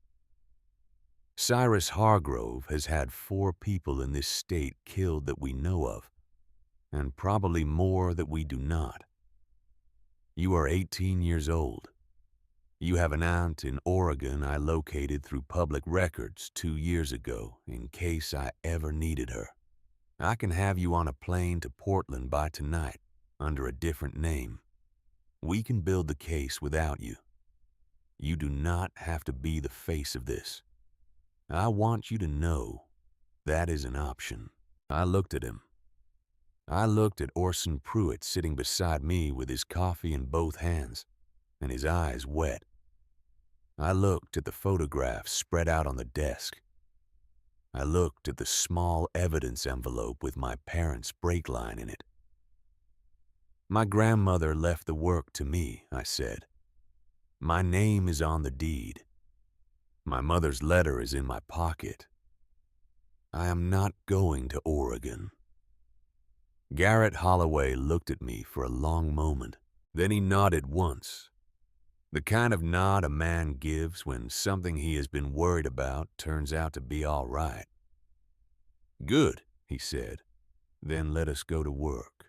Cyrus Hargrove has had 4 people in this state killed that we know of, and probably more that we do not. You are 18 years old. You have an aunt in Oregon I located through public records 2 years ago in case I ever needed her. I can have you on a plane to Portland by tonight under a different name. We can build the case without you. You do not have to be the face of this. I want you to know that is an option. I looked at him. I looked at Orson Pruitt sitting beside me with his coffee in both hands and his eyes wet. I looked at the photographs spread out on the desk. I looked at the small evidence envelope with my parents' break line in it. My grandmother left the work to me, I said. My name is on the deed. My mother's letter is in my pocket. I am not going to Oregon. Garrett Holloway looked at me for a long moment. Then he nodded once. The kind of nod a man gives when something he has been worried about turns out to be all right. Good, he said. Then let us go to work.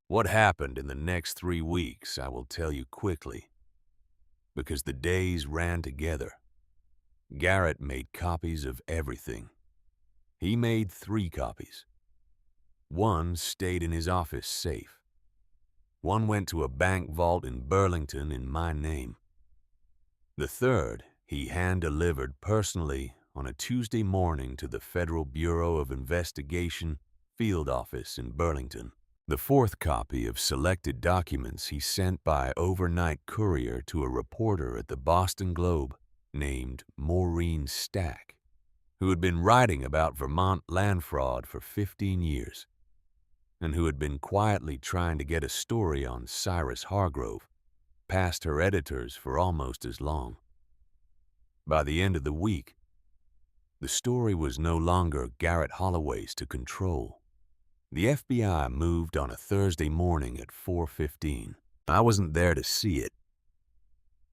What happened in the next 3 weeks I will tell you quickly, because the days ran together. Garrett made copies of everything. He made 3 copies. One stayed in his office safe. One went to a bank vault in Burlington in my name. The third he hand-delivered personally on a Tuesday morning to the Federal Bureau of Investigation field office in Burlington. The 4th copy of selected documents he sent by overnight courier to a reporter at the Boston Globe named Maureen Stack, who had been writing about Vermont land fraud for 15 years, and who had been quietly trying to get a story on Cyrus Hargrove, past her editors for almost as long. By the end of the week, the story was no longer Garrett Holloway's to control. The FBI moved on a Thursday morning at 4:15. I wasn't there to see it.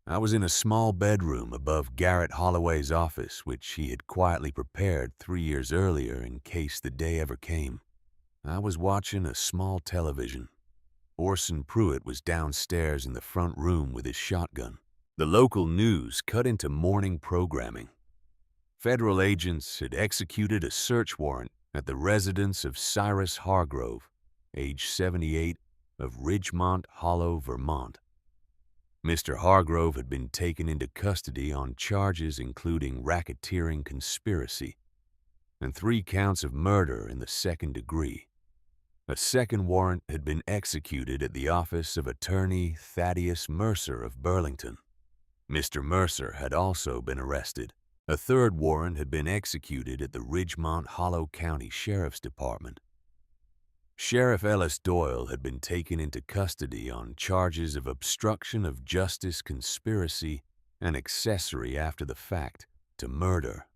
I was in a small bedroom above Garrett Holloway's office, which he had quietly prepared 3 years earlier in case the day ever came. I was watching a small television. Orson Pruitt was downstairs in the front room with his shotgun. The local news cut into morning programming. Federal agents had executed a search warrant at the residence of Cyrus Hargrove, age 78, of Ridgemont Hollow, Vermont. Mr. Hargrove had been taken into custody on charges including racketeering conspiracy and 3 counts of murder in the second degree. A second warrant had been executed at the office of Attorney Thaddeus Mercer of Burlington. Mr. Mercer had also been arrested. A third warrant had been executed at the Ridgemont Hollow County Sheriff's Department. Sheriff Ellis Doyle had been taken into custody on charges of obstruction of justice conspiracy and accessory after the fact to murder.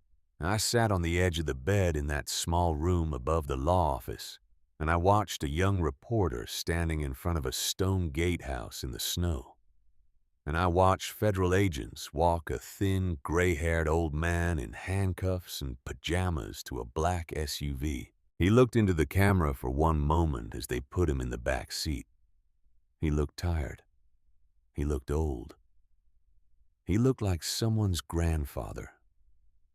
I sat on the edge of the bed in that small room above the law office, and I watched a young reporter standing in front of a stone gatehouse in the snow. And I watched federal agents walk a thin, gray-haired old man in handcuffs and pajamas to a black SUV. He looked into the camera for one moment as they put him in the back seat. He looked tired. He looked old. He looked like someone's grandfather.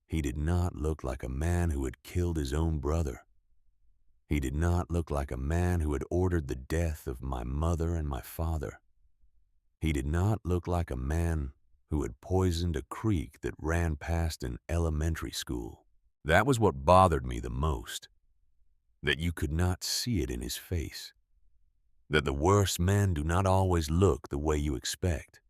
He did not look like a man who had killed his own brother. He did not look like a man who had ordered the death of my mother and my father. He did not look like a man who had poisoned a creek that ran past an elementary school. That was what bothered me the most, that you could not see it in his face, that the worst men do not always look the way you expect.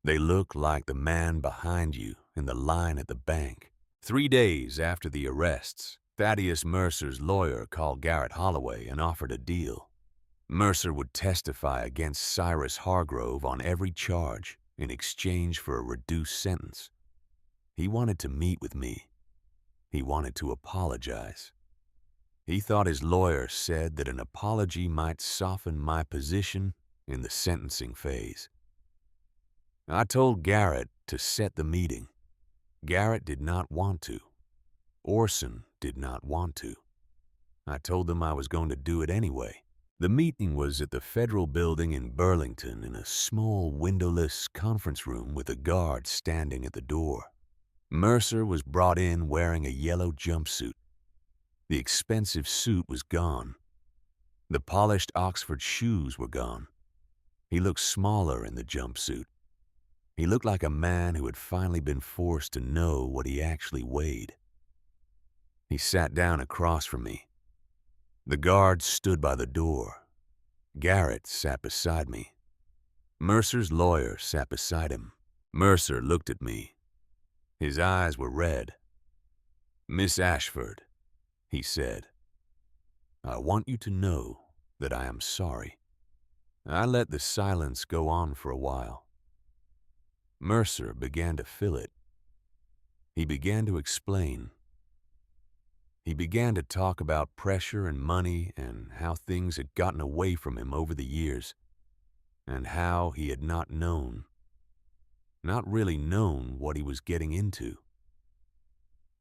They look like the man behind you in the line at the bank. 3 days after the arrests, Thaddeus Mercer's lawyer called Garrett Holloway and offered a deal. Mercer would testify against Cyrus Hargrove on every charge in exchange for a reduced sentence. He wanted to meet with me. He wanted to apologize. He thought his lawyer said that an apology might soften my position in the sentencing phase. I told Garrett to set the meeting. Garrett did not want to. Orson did not want to. I told them I was going to do it anyway. The meeting was at the federal building in Burlington in a small windowless conference room with a guard standing at the door. Mercer was brought in wearing a yellow jumpsuit. The expensive suit was gone. The polished Oxford shoes were gone. He looked smaller in the jumpsuit. He looked like a man who had finally been forced to know what he actually weighed. He sat down across from me. The guard stood by the door. Garrett sat beside me. Mercer's lawyer sat beside him. Mercer looked at me. His eyes were red. "Miss Ashford," he said, "I want you to know that I am sorry." I let the silence go on for a while. Mercer began to fill it. He began to explain. He began to talk about pressure and money and how things had gotten away from him over the years, and how he had not really known what he was getting into.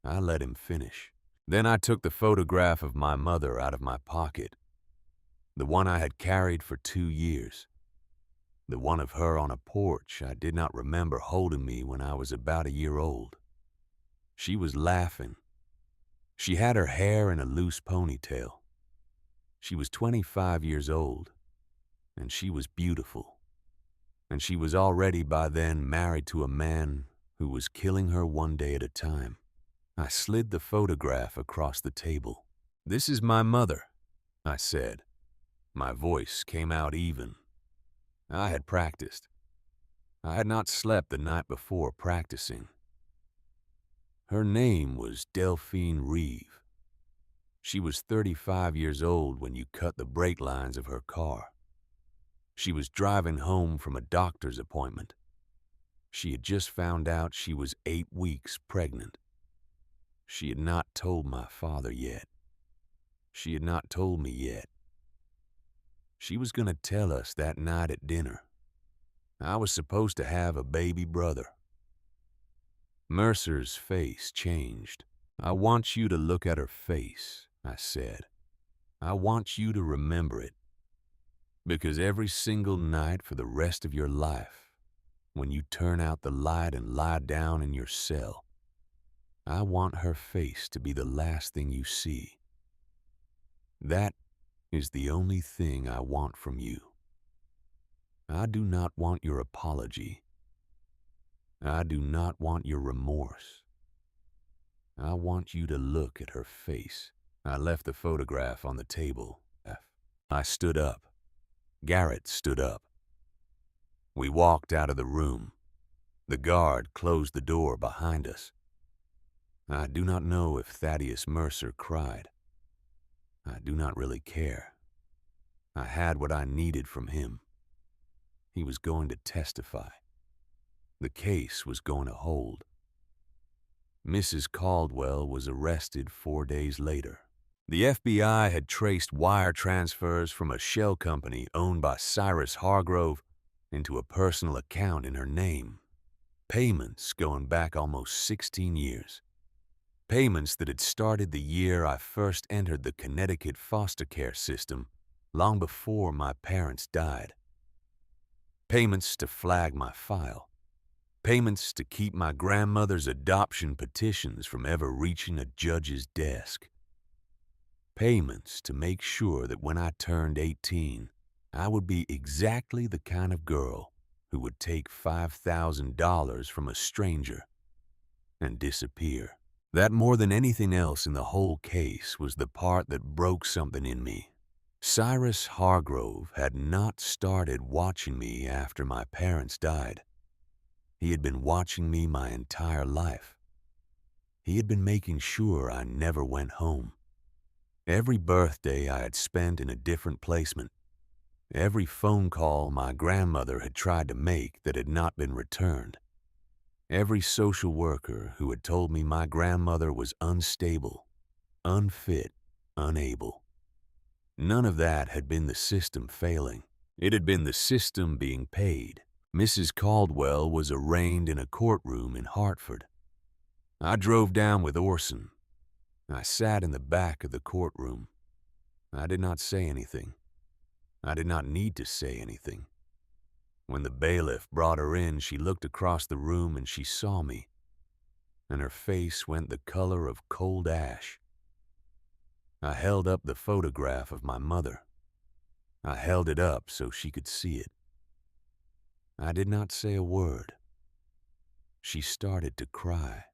I let him finish. Then I took the photograph of my mother out of my pocket, the one I had carried for 2 years, the one of her on a porch I did not remember holding me when I was about a year old. She was laughing. She had her hair in a loose ponytail. She was 25 years old, and she was beautiful. And she was already by then married to a man who was killing her one day at a time. I slid the photograph across the table. "This is my mother," I said. My voice came out even. I had practiced. I had not slept the night before practicing. Her name was Delphine Reeve. She was 35 years old when you cut the brake lines of her car. She was driving home from a doctor's appointment. She had just found out she was 8 weeks pregnant. She had not told my father yet. She had not told me yet. She was going to tell us that night at dinner. I was supposed to have a baby brother. Mercer's face changed. I want you to look at her face, I said. I want you to remember it. Because every single night for the rest of your life, when you turn out the light and lie down in your cell, I want her face to be the last thing you see. That is the only thing I want from you. I do not want your apology. I do not want your remorse. I want you to look at her face. I left the photograph on the table. I stood up. Garrett stood up. We walked out of the room. The guard closed the door behind us. I do not know if Thaddeus Mercer cried. I do not really care. I had what I needed from him. He was going to testify. The case was going to hold. Mrs. Caldwell was arrested 4 days later. The FBI had traced wire transfers from a shell company owned by Cyrus Hargrove into a personal account in her name. Payments going back almost 16 years. Payments that had started the year I first entered the Connecticut foster care system, long before my parents died. Payments to flag my file. Payments to keep my grandmother's adoption petitions from ever reaching a judge's desk. Payments to make sure that when I turned 18, I would be exactly the kind of girl who would take $5,000 from a stranger and disappear. That more than anything else in the whole case was the part that broke something in me. Cyrus Hargrove had not started watching me after my parents died. He had been watching me my entire life. He had been making sure I never went home. Every birthday I had spent in a different placement. Every phone call my grandmother had tried to make that had not been returned. Every social worker who had told me my grandmother was unstable, unfit, unable. None of that had been the system failing. It had been the system being paid. Mrs. Caldwell was arraigned in a courtroom in Hartford. I drove down with Orson. I sat in the back of the courtroom. I did not say anything. I did not need to say anything. When the bailiff brought her in, she looked across the room and she saw me, and her face went the color of cold ash. I held up the photograph of my mother. I held it up so she could see it. I did not say a word. She started to cry.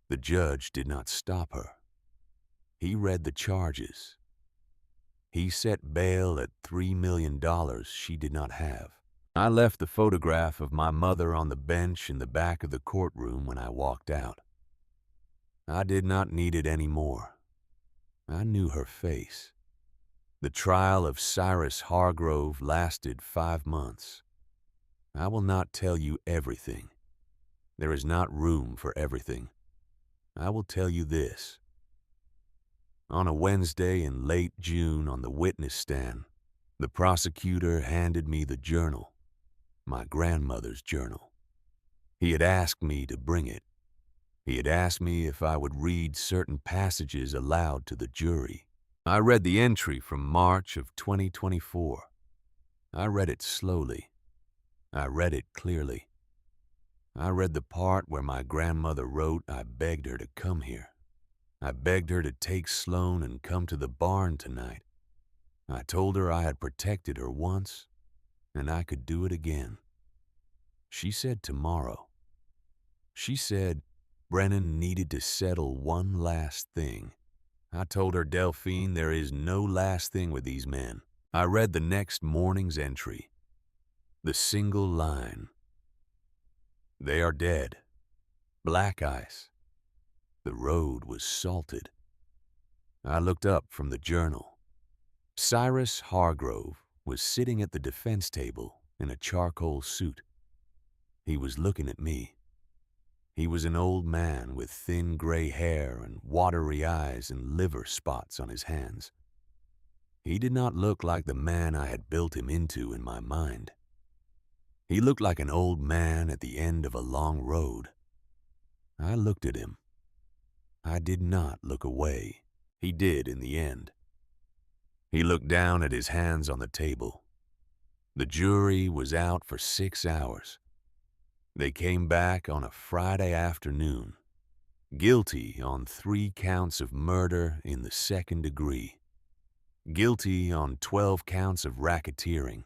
The judge did not stop her. He read the charges. He set bail at $3 million she did not have. I left the photograph of my mother on the bench in the back of the courtroom when I walked out. I did not need it anymore. I knew her face. The trial of Cyrus Hargrove lasted 5 months. I will not tell you everything. There is not room for everything. I will tell you this. On a Wednesday in late June on the witness stand, the prosecutor handed me the journal, my grandmother's journal. He had asked me to bring it. He had asked me if I would read certain passages aloud to the jury. I read the entry from March of 2024. I read it slowly. I read it clearly. I read the part where my grandmother wrote I begged her to come here. I begged her to take Sloan and come to the barn tonight. I told her I had protected her once, and I could do it again. She said tomorrow. She said Brennan needed to settle one last thing. I told her, Delphine, there is no last thing with these men. I read the next morning's entry. The single line. They are dead. Black ice. The road was salted. I looked up from the journal. Cyrus Hargrove was sitting at the defense table in a charcoal suit. He was looking at me. He was an old man with thin gray hair and watery eyes and liver spots on his hands. He did not look like the man I had built him into in my mind. He looked like an old man at the end of a long road. I looked at him. I did not look away. He did in the end. He looked down at his hands on the table. The jury was out for 6 hours. They came back on a Friday afternoon, guilty on 3 counts of murder in the second degree, guilty on 12 counts of racketeering,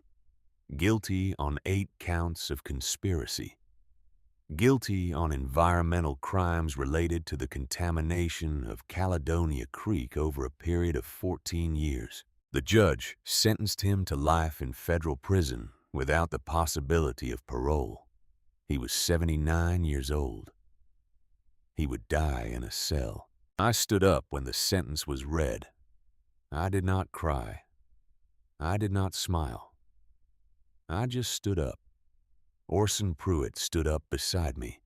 guilty on 8 counts of conspiracy, guilty on environmental crimes related to the contamination of Caledonia Creek over a period of 14 years. The judge sentenced him to life in federal prison without the possibility of parole. He was 79 years old. He would die in a cell. I stood up when the sentence was read. I did not cry. I did not smile. I just stood up. Orson Pruitt stood up beside me.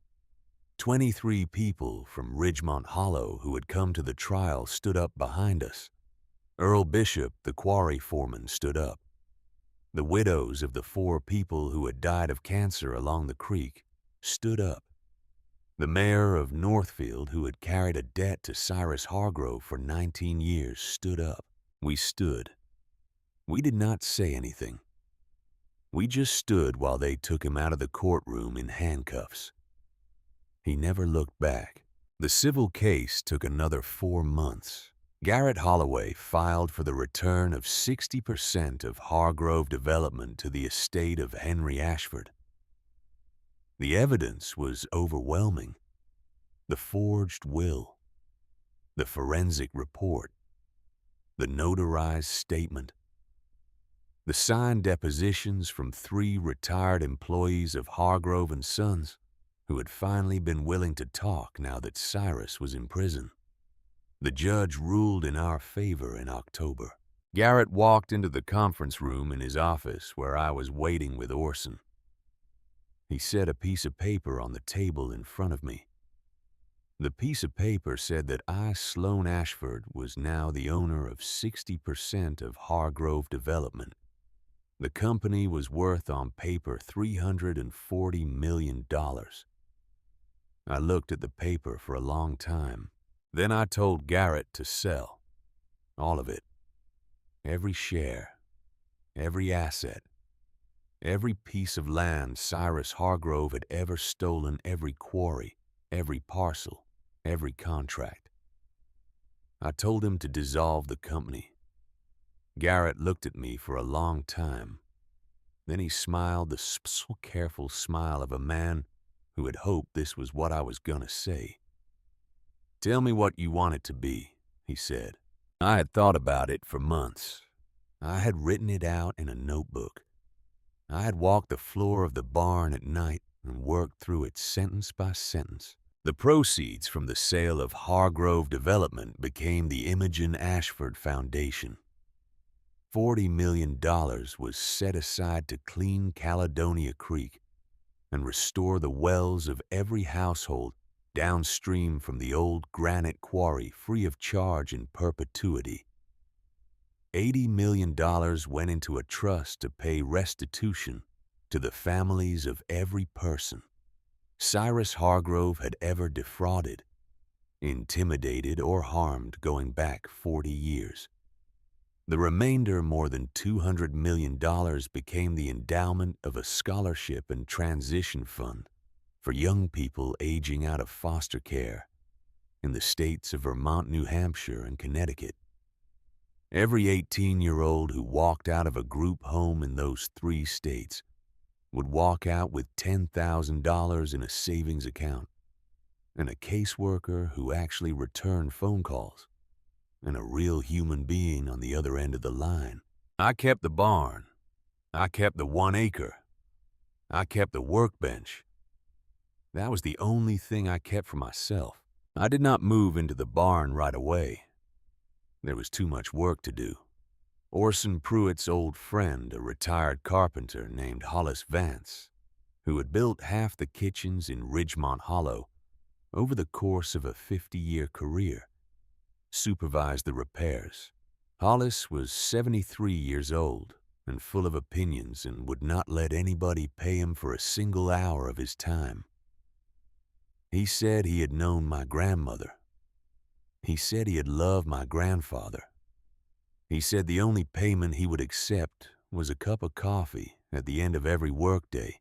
23 people from Ridgemont Hollow who had come to the trial stood up behind us. Earl Bishop, the quarry foreman, stood up. The widows of the 4 people who had died of cancer along the creek stood up. The mayor of Northfield, who had carried a debt to Cyrus Hargrove for 19 years, stood up. We stood. We did not say anything. We just stood while they took him out of the courtroom in handcuffs. He never looked back. The civil case took another 4 months. Garrett Holloway filed for the return of 60% of Hargrove development to the estate of Henry Ashford. The evidence was overwhelming. The forged will, the forensic report, the notarized statement, the signed depositions from 3 retired employees of Hargrove and Sons who had finally been willing to talk now that Cyrus was in prison. The judge ruled in our favor in October. Garrett walked into the conference room in his office where I was waiting with Orson. He set a piece of paper on the table in front of me. The piece of paper said that I, Sloan Ashford, was now the owner of 60% of Hargrove Development. The company was worth on paper $340 million. I looked at the paper for a long time. Then I told Garrett to sell. All of it. Every share. Every asset. Every piece of land Cyrus Hargrove had ever stolen, every quarry, every parcel, every contract. I told him to dissolve the company. Garrett looked at me for a long time. Then he smiled the careful smile of a man who had hoped this was what I was gonna say. "Tell me what you want it to be," he said. I had thought about it for months. I had written it out in a notebook. I had walked the floor of the barn at night and worked through it sentence by sentence. The proceeds from the sale of Hargrove Development became the Imogen Ashford Foundation. $40 million was set aside to clean Caledonia Creek and restore the wells of every household downstream from the old granite quarry free of charge in perpetuity. $80 million went into a trust to pay restitution to the families of every person Cyrus Hargrove had ever defrauded, intimidated, or harmed going back 40 years. The remainder, more than $200 million, became the endowment of a scholarship and transition fund for young people aging out of foster care in the states of Vermont, New Hampshire, and Connecticut. Every 18-year-old who walked out of a group home in those 3 states would walk out with $10,000 in a savings account, and a caseworker who actually returned phone calls, and a real human being on the other end of the line. I kept the barn. I kept the 1 acre. I kept the workbench. That was the only thing I kept for myself. I did not move into the barn right away. There was too much work to do. Orson Pruitt's old friend, a retired carpenter named Hollis Vance, who had built half the kitchens in Ridgemont Hollow over the course of a 50-year career, supervised the repairs. Hollis was 73 years old, and full of opinions and would not let anybody pay him for a single hour of his time. He said he had known my grandmother. He said he had loved my grandfather. He said the only payment he would accept was a cup of coffee at the end of every workday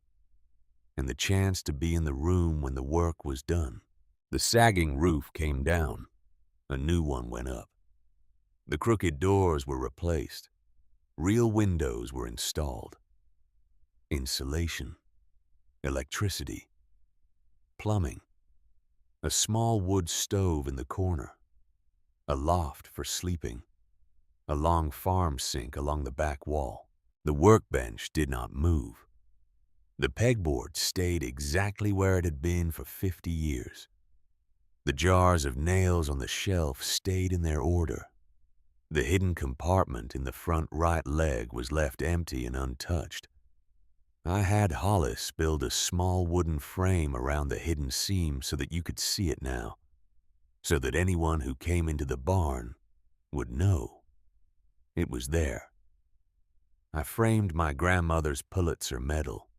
and the chance to be in the room when the work was done. The sagging roof came down. A new one went up. The crooked doors were replaced. Real windows were installed. Insulation, electricity, plumbing, a small wood stove in the corner, a loft for sleeping, a long farm sink along the back wall. The workbench did not move. The pegboard stayed exactly where it had been for 50 years. The jars of nails on the shelf stayed in their order. The hidden compartment in the front right leg was left empty and untouched. I had Hollis build a small wooden frame around the hidden seam so that you could see it now, so that anyone who came into the barn would know it was there. I framed my grandmother's Pulitzer medal,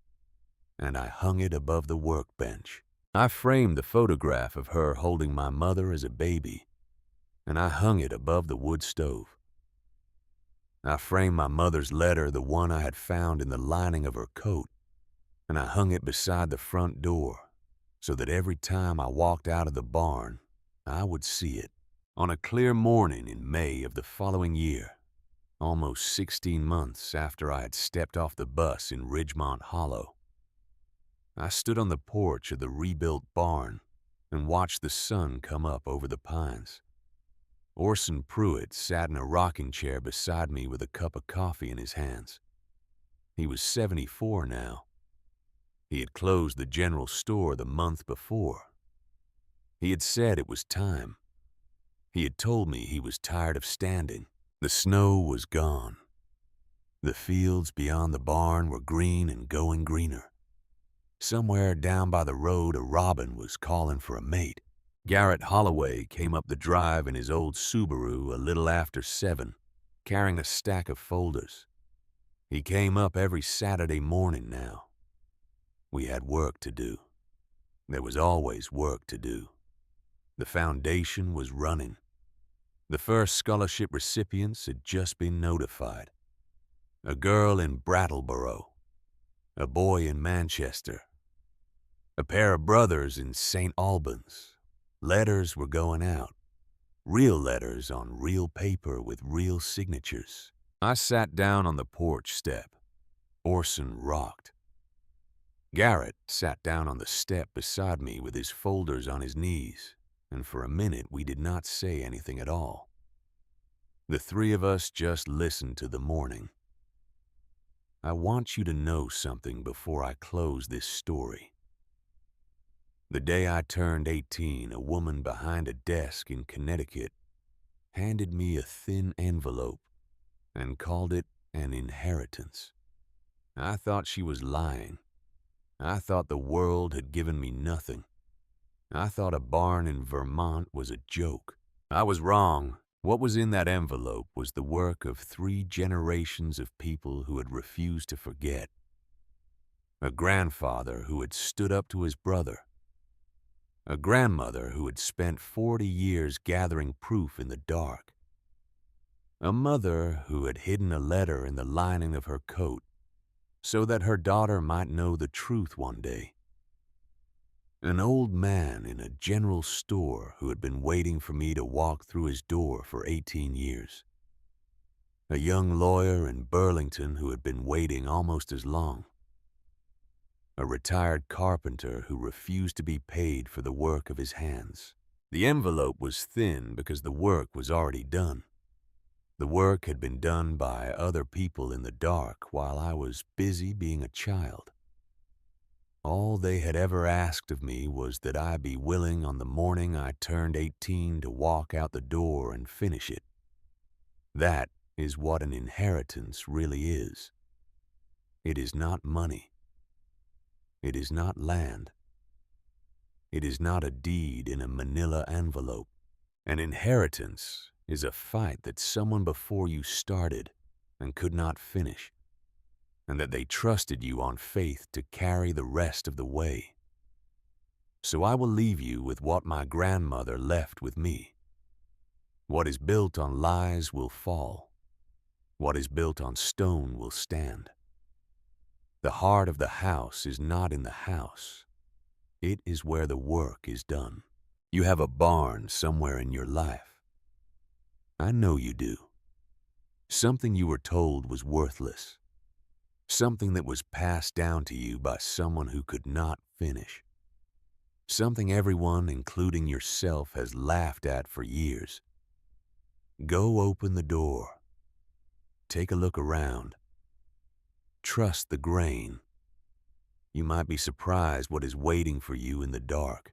and I hung it above the workbench. I framed the photograph of her holding my mother as a baby, and I hung it above the wood stove. I framed my mother's letter, the one I had found in the lining of her coat, and I hung it beside the front door so that every time I walked out of the barn, I would see it. On a clear morning in May of the following year, almost 16 months after I had stepped off the bus in Ridgemont Hollow, I stood on the porch of the rebuilt barn and watched the sun come up over the pines. Orson Pruitt sat in a rocking chair beside me with a cup of coffee in his hands. He was 74 now. He had closed the general store the month before. He had said it was time. He had told me he was tired of standing. The snow was gone. The fields beyond the barn were green and going greener. Somewhere down by the road, a robin was calling for a mate. Garrett Holloway came up the drive in his old Subaru a little after 7, carrying a stack of folders. He came up every Saturday morning now. We had work to do. There was always work to do. The foundation was running. The first scholarship recipients had just been notified. A girl in Brattleboro, a boy in Manchester, a pair of brothers in St. Albans. Letters were going out. Real letters on real paper with real signatures. I sat down on the porch step. Orson rocked. Garrett sat down on the step beside me with his folders on his knees, and for a minute we did not say anything at all. The three of us just listened to the morning. I want you to know something before I close this story. The day I turned 18, a woman behind a desk in Connecticut handed me a thin envelope and called it an inheritance. I thought she was lying. I thought the world had given me nothing. I thought a barn in Vermont was a joke. I was wrong. What was in that envelope was the work of 3 generations of people who had refused to forget. A grandfather who had stood up to his brother. A grandmother who had spent 40 years gathering proof in the dark. A mother who had hidden a letter in the lining of her coat so that her daughter might know the truth one day. An old man in a general store who had been waiting for me to walk through his door for 18 years. A young lawyer in Burlington who had been waiting almost as long. A retired carpenter who refused to be paid for the work of his hands. The envelope was thin because the work was already done. The work had been done by other people in the dark while I was busy being a child. All they had ever asked of me was that I be willing on the morning I turned 18 to walk out the door and finish it. That is what an inheritance really is. It is not money. It is not land. It is not a deed in a manila envelope. An inheritance is a fight that someone before you started and could not finish. and that they trusted you on faith to carry the rest of the way. So I will leave you with what my grandmother left with me. What is built on lies will fall. What is built on stone will stand. The heart of the house is not in the house. It is where the work is done. You have a barn somewhere in your life. I know you do. Something you were told was worthless. Something that was passed down to you by someone who could not finish. Something everyone, including yourself, has laughed at for years. Go open the door. Take a look around. Trust the grain. You might be surprised what is waiting for you in the dark.